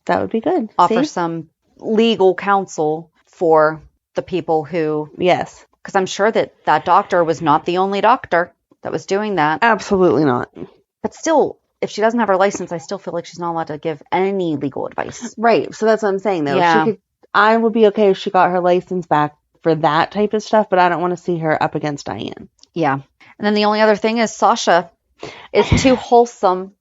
That would be good. Offer some legal counsel for the people who... Yes. Because I'm sure that doctor was not the only doctor that was doing that. Absolutely not. But still, if she doesn't have her license, I still feel like she's not allowed to give any legal advice. Right. So that's what I'm saying, though. Yeah. I would be okay if she got her license back for that type of stuff, but I don't want to see her up against Diane. Yeah. And then the only other thing is Sasha is too wholesome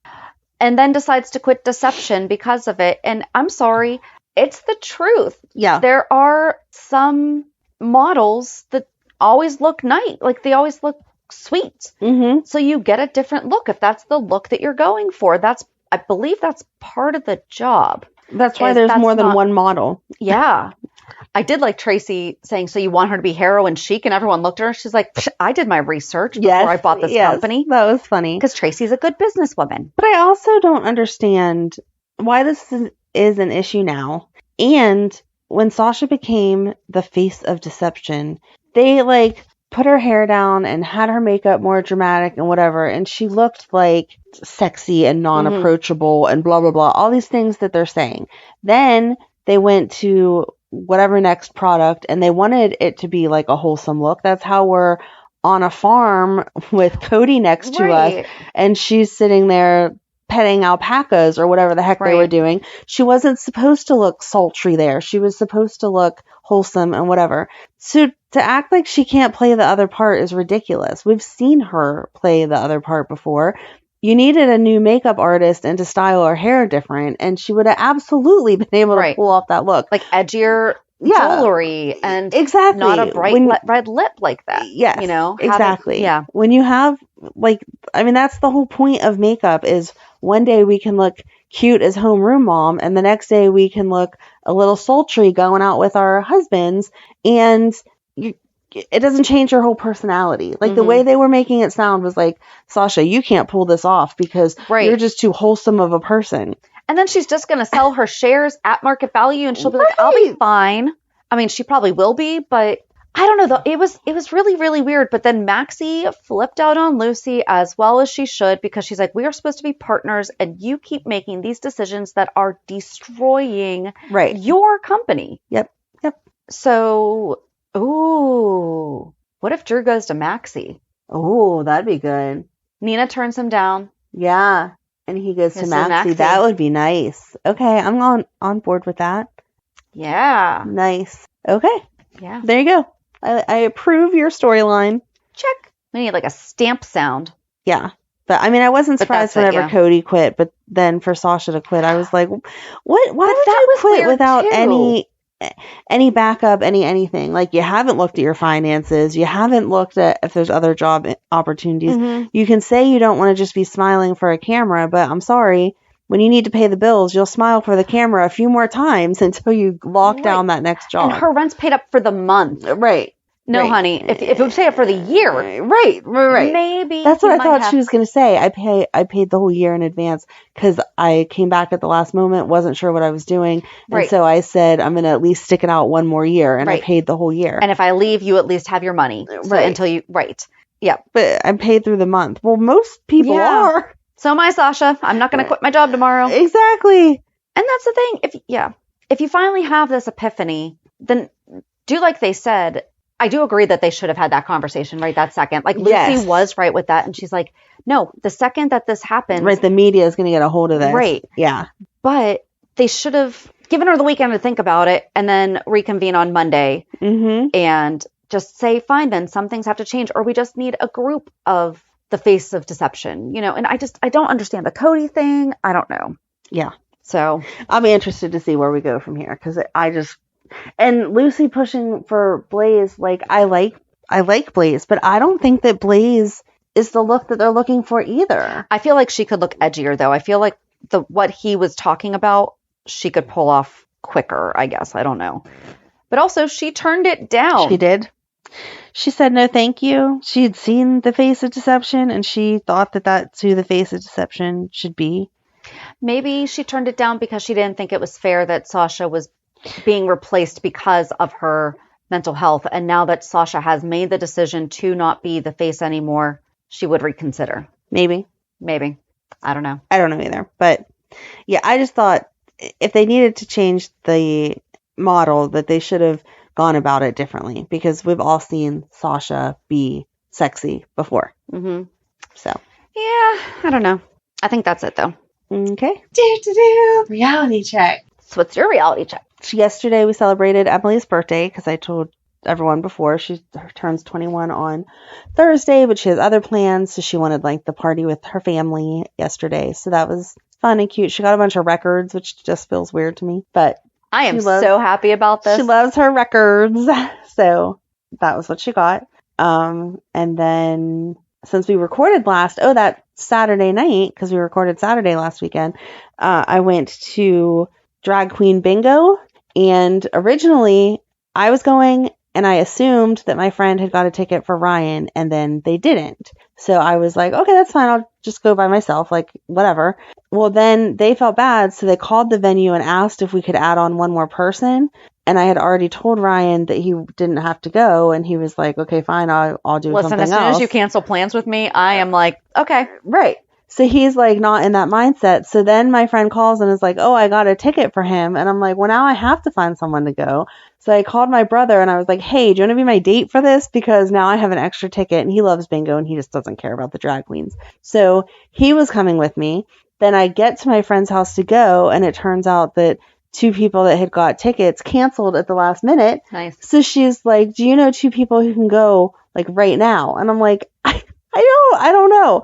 and then decides to quit deception because of it. And I'm sorry, it's the truth. Yeah. There are some models that always look nice, like they always look sweet. So you get a different look if that's the look that you're going for. I believe that's part of the job. That's why there's more than one model. Yeah. I did like Tracy saying, so you want her to be heroin chic? And everyone looked at her. She's like, I did my research before I bought this company. That was funny. Because Tracy's a good businesswoman. But I also don't understand why this is an issue now. And when Sasha became the face of deception, they like put her hair down and had her makeup more dramatic and whatever. And she looked like sexy and non-approachable and blah, blah, blah. All these things that they're saying. Then they went to whatever next product and they wanted it to be like a wholesome look. That's how we're on a farm with Cody next to us. And she's sitting there petting alpacas or whatever the heck they were doing. She wasn't supposed to look sultry there. She was supposed to look wholesome and whatever. So to act like she can't play the other part is ridiculous. We've seen her play the other part before. You needed a new makeup artist and to style her hair different, and she would have absolutely been able to pull off that look. Like edgier jewelry and exactly. not a bright red lip like that. Yes, you know? Exactly. When you have, like, I mean, that's the whole point of makeup is one day we can look cute as homeroom mom, and the next day we can look a little sultry going out with our husbands, and it doesn't change your whole personality. Like the way they were making it sound was like, Sasha, you can't pull this off because you're just too wholesome of a person. And then she's just going to sell her shares at market value and she'll be like, I'll be fine. I mean, she probably will be, but I don't know though. It was really, really weird. But then Maxie flipped out on Lucy as well as she should, because she's like, we are supposed to be partners and you keep making these decisions that are destroying your company. Yep. So, ooh, what if Drew goes to Maxie? Oh, that'd be good. Nina turns him down. Yeah. And he goes to Maxie. That would be nice. Okay. I'm on board with that. Yeah. Nice. Okay. Yeah. There you go. I approve your storyline. Check. We need like a stamp sound. Yeah. But I mean, I wasn't surprised whenever Cody quit, but then for Sasha to quit, I was like, what? Why would you quit without any backup, anything? Like, you haven't looked at your finances. You haven't looked at if there's other job opportunities. You can say you don't want to just be smiling for a camera, but I'm sorry. When you need to pay the bills, you'll smile for the camera a few more times until you lock down that next job. And her rent's paid up for the month. Right. No, honey. If it was paid up for the year. Right. Maybe. That's what I thought she was going to say. I paid the whole year in advance because I came back at the last moment, wasn't sure what I was doing. And so I said, I'm going to at least stick it out one more year. And I paid the whole year. And if I leave, you at least have your money. So until you, Yeah. But I'm paid through the month. Well, most people are. So am I, Sasha. I'm not going to quit my job tomorrow. Exactly. And that's the thing. If you finally have this epiphany, then do like they said. I do agree that they should have had that conversation right that second. Like Lucy was right with that. And she's like, no, the second that this happens. Right. The media is going to get a hold of this. Right. Yeah. But they should have given her the weekend to think about it and then reconvene on Monday and just say, fine, then some things have to change, or we just need a group of the face of deception, and I don't understand the Cody thing. I don't know. Yeah. So I'll be interested to see where we go from here. Cause and Lucy pushing for Blaze, like I like Blaze, but I don't think that Blaze is the look that they're looking for either. I feel like she could look edgier though. I feel like what he was talking about, she could pull off quicker, I guess. I don't know. But also she turned it down. She did. She said no thank you. She had seen the face of deception and she thought that that's who the face of deception should be. Maybe she turned it down because she didn't think it was fair that Sasha was being replaced because of her mental health. And now that Sasha has made the decision to not be the face anymore, she would reconsider. Maybe. I don't know. I don't know either. But yeah, I just thought if they needed to change the model, that they should have gone about it differently, because we've all seen Sasha be sexy before. So yeah, I don't know. I think that's it though. Okay. Reality check. So what's your reality check? Yesterday we celebrated Emily's birthday because I told everyone before she turns 21 on Thursday, but she has other plans, so she wanted like the party with her family yesterday. So that was fun and cute. She got a bunch of records, which just feels weird to me, but I am so happy about this. She loves her records. So that was what she got. And then since we recorded that Saturday night, because we recorded Saturday last weekend, I went to Drag Queen Bingo. And originally I was going and I assumed that my friend had got a ticket for Ryan, and then they didn't. So I was like, okay, that's fine. I'll just go by myself, like whatever. Well, then they felt bad. So they called the venue and asked if we could add on one more person. And I had already told Ryan that he didn't have to go. And he was like, okay, fine. I'll do something else. Listen, as soon as you cancel plans with me, I am like, okay. Right. So he's like not in that mindset. So then my friend calls and is like, oh, I got a ticket for him. And I'm like, well, now I have to find someone to go. So I called my brother and I was like, hey, do you want to be my date for this? Because now I have an extra ticket, and he loves bingo and he just doesn't care about the drag queens. So he was coming with me. then I get to my friend's house to go, and it turns out that 2 people that had got tickets canceled at the last minute. Nice. So she's like, do you know 2 people who can go like right now? And I'm like, I don't know.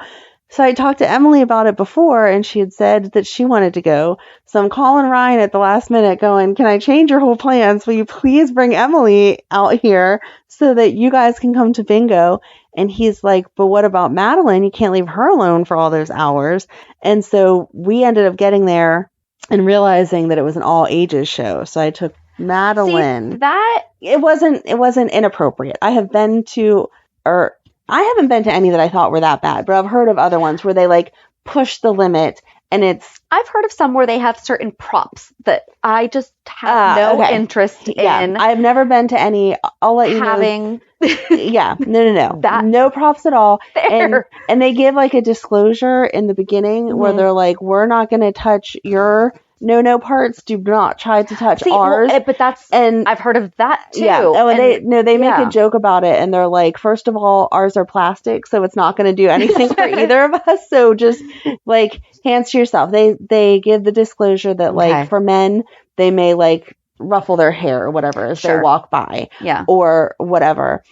So I talked to Emily about it before, and she had said that she wanted to go. So I'm calling Ryan at the last minute going, can I change your whole plans? Will you please bring Emily out here so that you guys can come to bingo? And he's like, but what about Madeline? You can't leave her alone for all those hours. And so we ended up getting there and realizing that it was an all ages show. So I took Madeline. See, that it wasn't inappropriate. I haven't been to any that I thought were that bad, but I've heard of other ones where they like push the limit, and I've heard of some where they have certain props that I just have no interest in. I've never been to any. I'll let you having. Yeah, no. No props at all. And they give like a disclosure in the beginning where they're like, we're not going to touch your no parts. Do not try to touch ours. Well, but I've heard of that too. Yeah. Oh, and they make a joke about it, and they're like, first of all, ours are plastic, so it's not going to do anything for either of us. So just like hands to yourself. They give the disclosure that like for men, they may like ruffle their hair or whatever as they walk by, or whatever.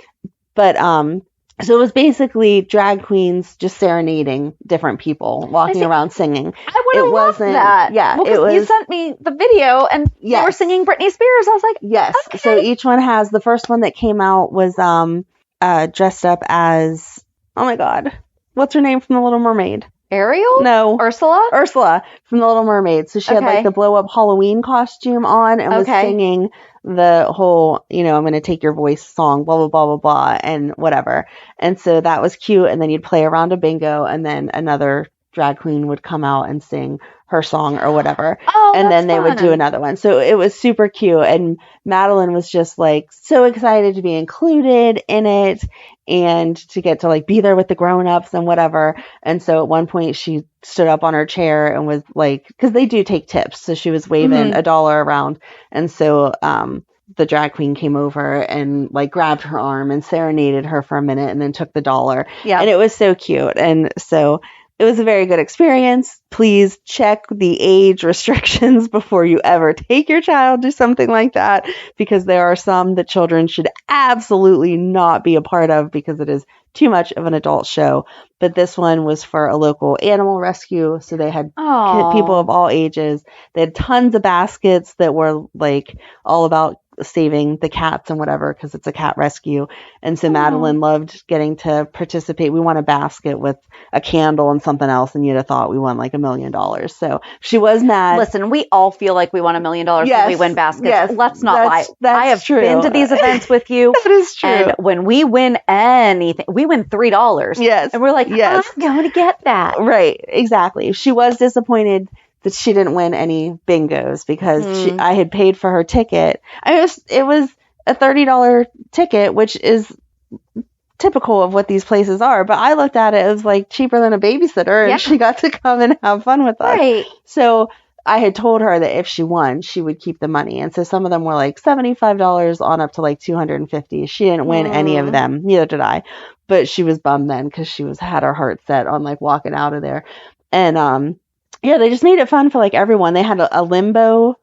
But so it was basically drag queens just serenading different people, walking around singing. I would have loved that. Yeah, well, it was. You sent me the video, and they were singing Britney Spears. I was like, yes. Okay. So each one has, the first one that came out was dressed up as, oh my God, what's her name from The Little Mermaid? Ariel? No. Ursula from The Little Mermaid. So she had like the blow up Halloween costume on and was singing the whole, I'm going to take your voice song, blah, blah, blah, blah, blah, and whatever. And so that was cute. And then you'd play around a bingo, and then another drag queen would come out and sing her song or whatever. Oh, and then they would do another one. So it was super cute. And Madeline was just like so excited to be included in it and to get to like be there with the grown-ups and whatever. And so at one point she stood up on her chair and was like, because they do take tips. So she was waving $1 around. And so the drag queen came over and like grabbed her arm and serenaded her for a minute and then took the $1. Yeah. And it was so cute. And so it was a very good experience. Please check the age restrictions before you ever take your child to something like that, because there are some that children should absolutely not be a part of because it is too much of an adult show. But this one was for a local animal rescue. So they had people of all ages. They had tons of baskets that were like all about saving the cats and whatever, because it's a cat rescue. And so Madeline loved getting to participate. We won a basket with a candle and something else, and you'd have thought we won like $1 million. So she was mad. Listen, we all feel like we won $1 million when we win baskets. Yes, let's not lie. I have been to these events with you. That is true. And when we win anything, we win $3. Yes. And we're like, I'm going to get that. Right. Exactly. She was disappointed that she didn't win any bingos because I had paid for her ticket. It was a $30 ticket, which is typical of what these places are. But I looked at it, it was like cheaper than a babysitter, and she got to come and have fun with us. Right. So I had told her that if she won, she would keep the money. And so some of them were like $75 on up to like $250. She didn't win any of them. Neither did I. But she was bummed then because she had her heart set on like walking out of there. And they just made it fun for like everyone. They had a limbo,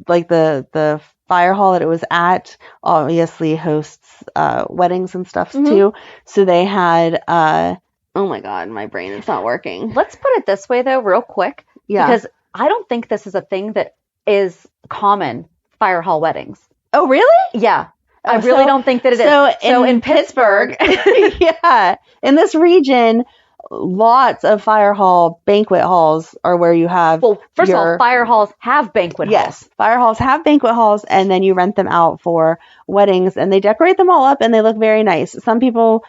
like the fire hall that it was at obviously hosts weddings and stuff too. So they had oh my God, my brain is not working. Let's put it this way though, real quick. Yeah. Because I don't think this is a thing that is common, fire hall weddings. Oh, really? Yeah. I really don't think that it is. So in Pittsburgh, in this region, lots of fire hall banquet halls are where you have. Well, first of all, fire halls have banquet halls. Yes, fire halls have banquet halls, and then you rent them out for weddings, and they decorate them all up, and they look very nice. Some people,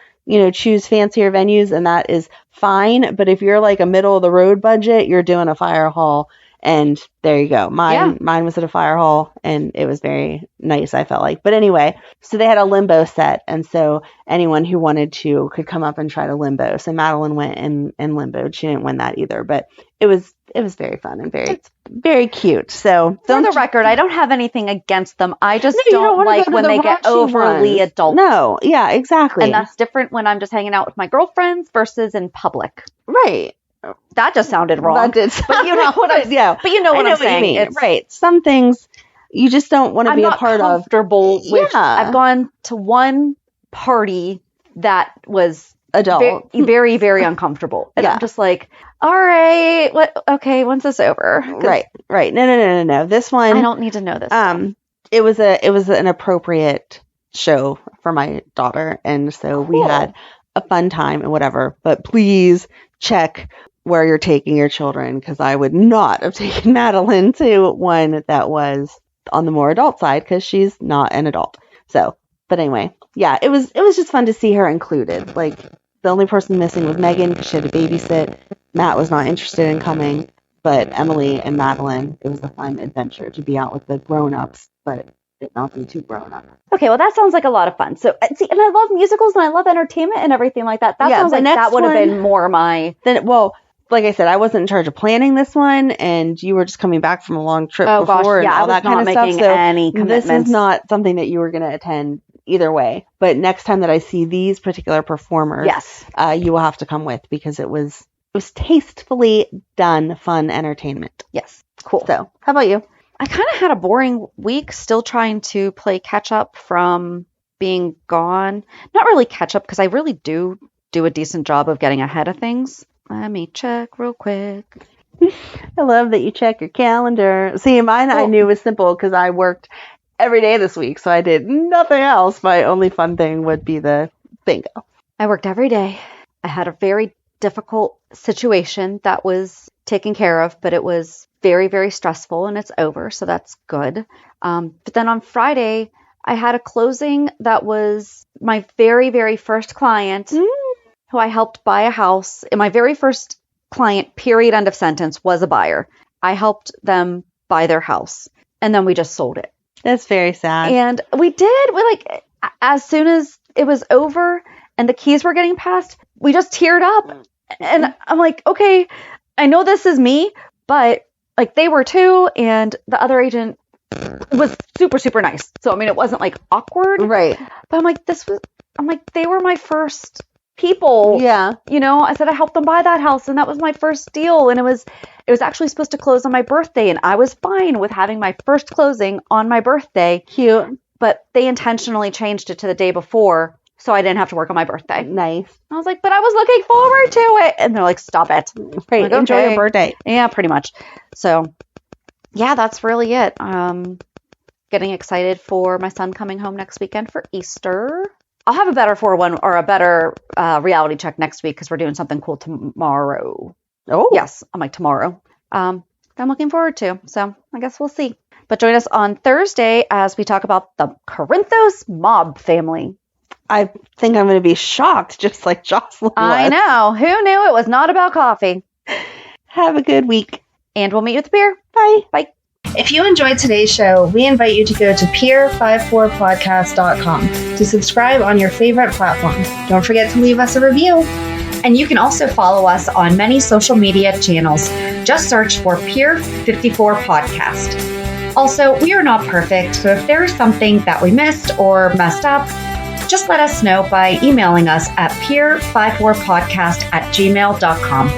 choose fancier venues, and that is fine. But if you're like a middle of the road budget, you're doing a fire hall. And there you go. Mine was at a fire hall, and it was very nice, I felt like. But anyway, so they had a limbo set, and so anyone who wanted to could come up and try to limbo. So Madeline went and limboed. She didn't win that either, but it was very fun and very cute. So for the record, I don't have anything against them. I just don't like when they get overly adult. No, yeah, exactly. And that's different when I'm just hanging out with my girlfriends versus in public. Right. That just sounded wrong. That did. But you know what I'm yeah. But you know what I'm saying. It's right. Some things you just don't want to be a part of. I'm not comfortable with. Yeah. I've gone to one party that was Adult. very, very uncomfortable. And Yeah. I'm just like, all right, okay, when's this over? Right. No. This one, I don't need to know this. It was an appropriate show for my daughter, and so we had a fun time and whatever. But please check where you're taking your children, because I would not have taken Madeline to one that was on the more adult side, because she's not an adult. So, but anyway, yeah, it was just fun to see her included. Like, the only person missing was Megan, because she had to babysit. Matt was not interested in coming, but Emily and Madeline, it was a fun adventure to be out with the grown-ups, but it not be too grown up. Okay, well, that sounds like a lot of fun. So, see, and I love musicals and I love entertainment and everything like that. That sounds like that would have been more my... Like I said, I wasn't in charge of planning this one, and you were just coming back from a long trip before and all that kind of stuff. So any commitments. This is not something that you were going to attend either way. But next time that I see these particular performers, yes, you will have to come with, because it was tastefully done, fun entertainment. Yes, cool. So, how about you? I kind of had a boring week, still trying to play catch up from being gone. Not really catch up, because I really do a decent job of getting ahead of things. Let me check real quick. I love that you check your calendar. See, mine I knew was simple, because I worked every day this week, so I did nothing else. My only fun thing would be the bingo. I worked every day. I had a very difficult situation that was taken care of, but it was very, very stressful, and it's over, so that's good. But then on Friday, I had a closing that was my very, very first client who I helped buy a house. And my very first client, period, end of sentence, was a buyer. I helped them buy their house, and then we just sold it. That's very sad. And we like, as soon as it was over and the keys were getting passed, we just teared up. And I'm like, okay, I know this is me, but like they were too. And the other agent was super, super nice. So, I mean, it wasn't like awkward. Right. But I'm like, they were my first people. Yeah. You know, I said I helped them buy that house, and that was my first deal. And it was actually supposed to close on my birthday, and I was fine with having my first closing on my birthday. Cute. But they intentionally changed it to the day before, so I didn't have to work on my birthday. Nice. I was like, but I was looking forward to it. And they're like, stop it. Right. Like, Enjoy okay. your birthday. Yeah, pretty much. So, yeah, that's really it. Getting excited for my son coming home next weekend for Easter. I'll have a better reality check next week, because we're doing something cool tomorrow. Oh. Yes, I'm like tomorrow. That I'm looking forward to. So I guess we'll see. But join us on Thursday as we talk about the Corinthos mob family. I think I'm going to be shocked, just like Jocelyn was. I know. Who knew it was not about coffee? Have a good week. And we'll meet you at the pier. Bye. Bye. If you enjoyed today's show, we invite you to go to peer54podcast.com to subscribe on your favorite platform. Don't forget to leave us a review. And you can also follow us on many social media channels. Just search for Peer54 Podcast. Also, we are not perfect, so if there is something that we missed or messed up, just let us know by emailing us at peer54podcast@gmail.com.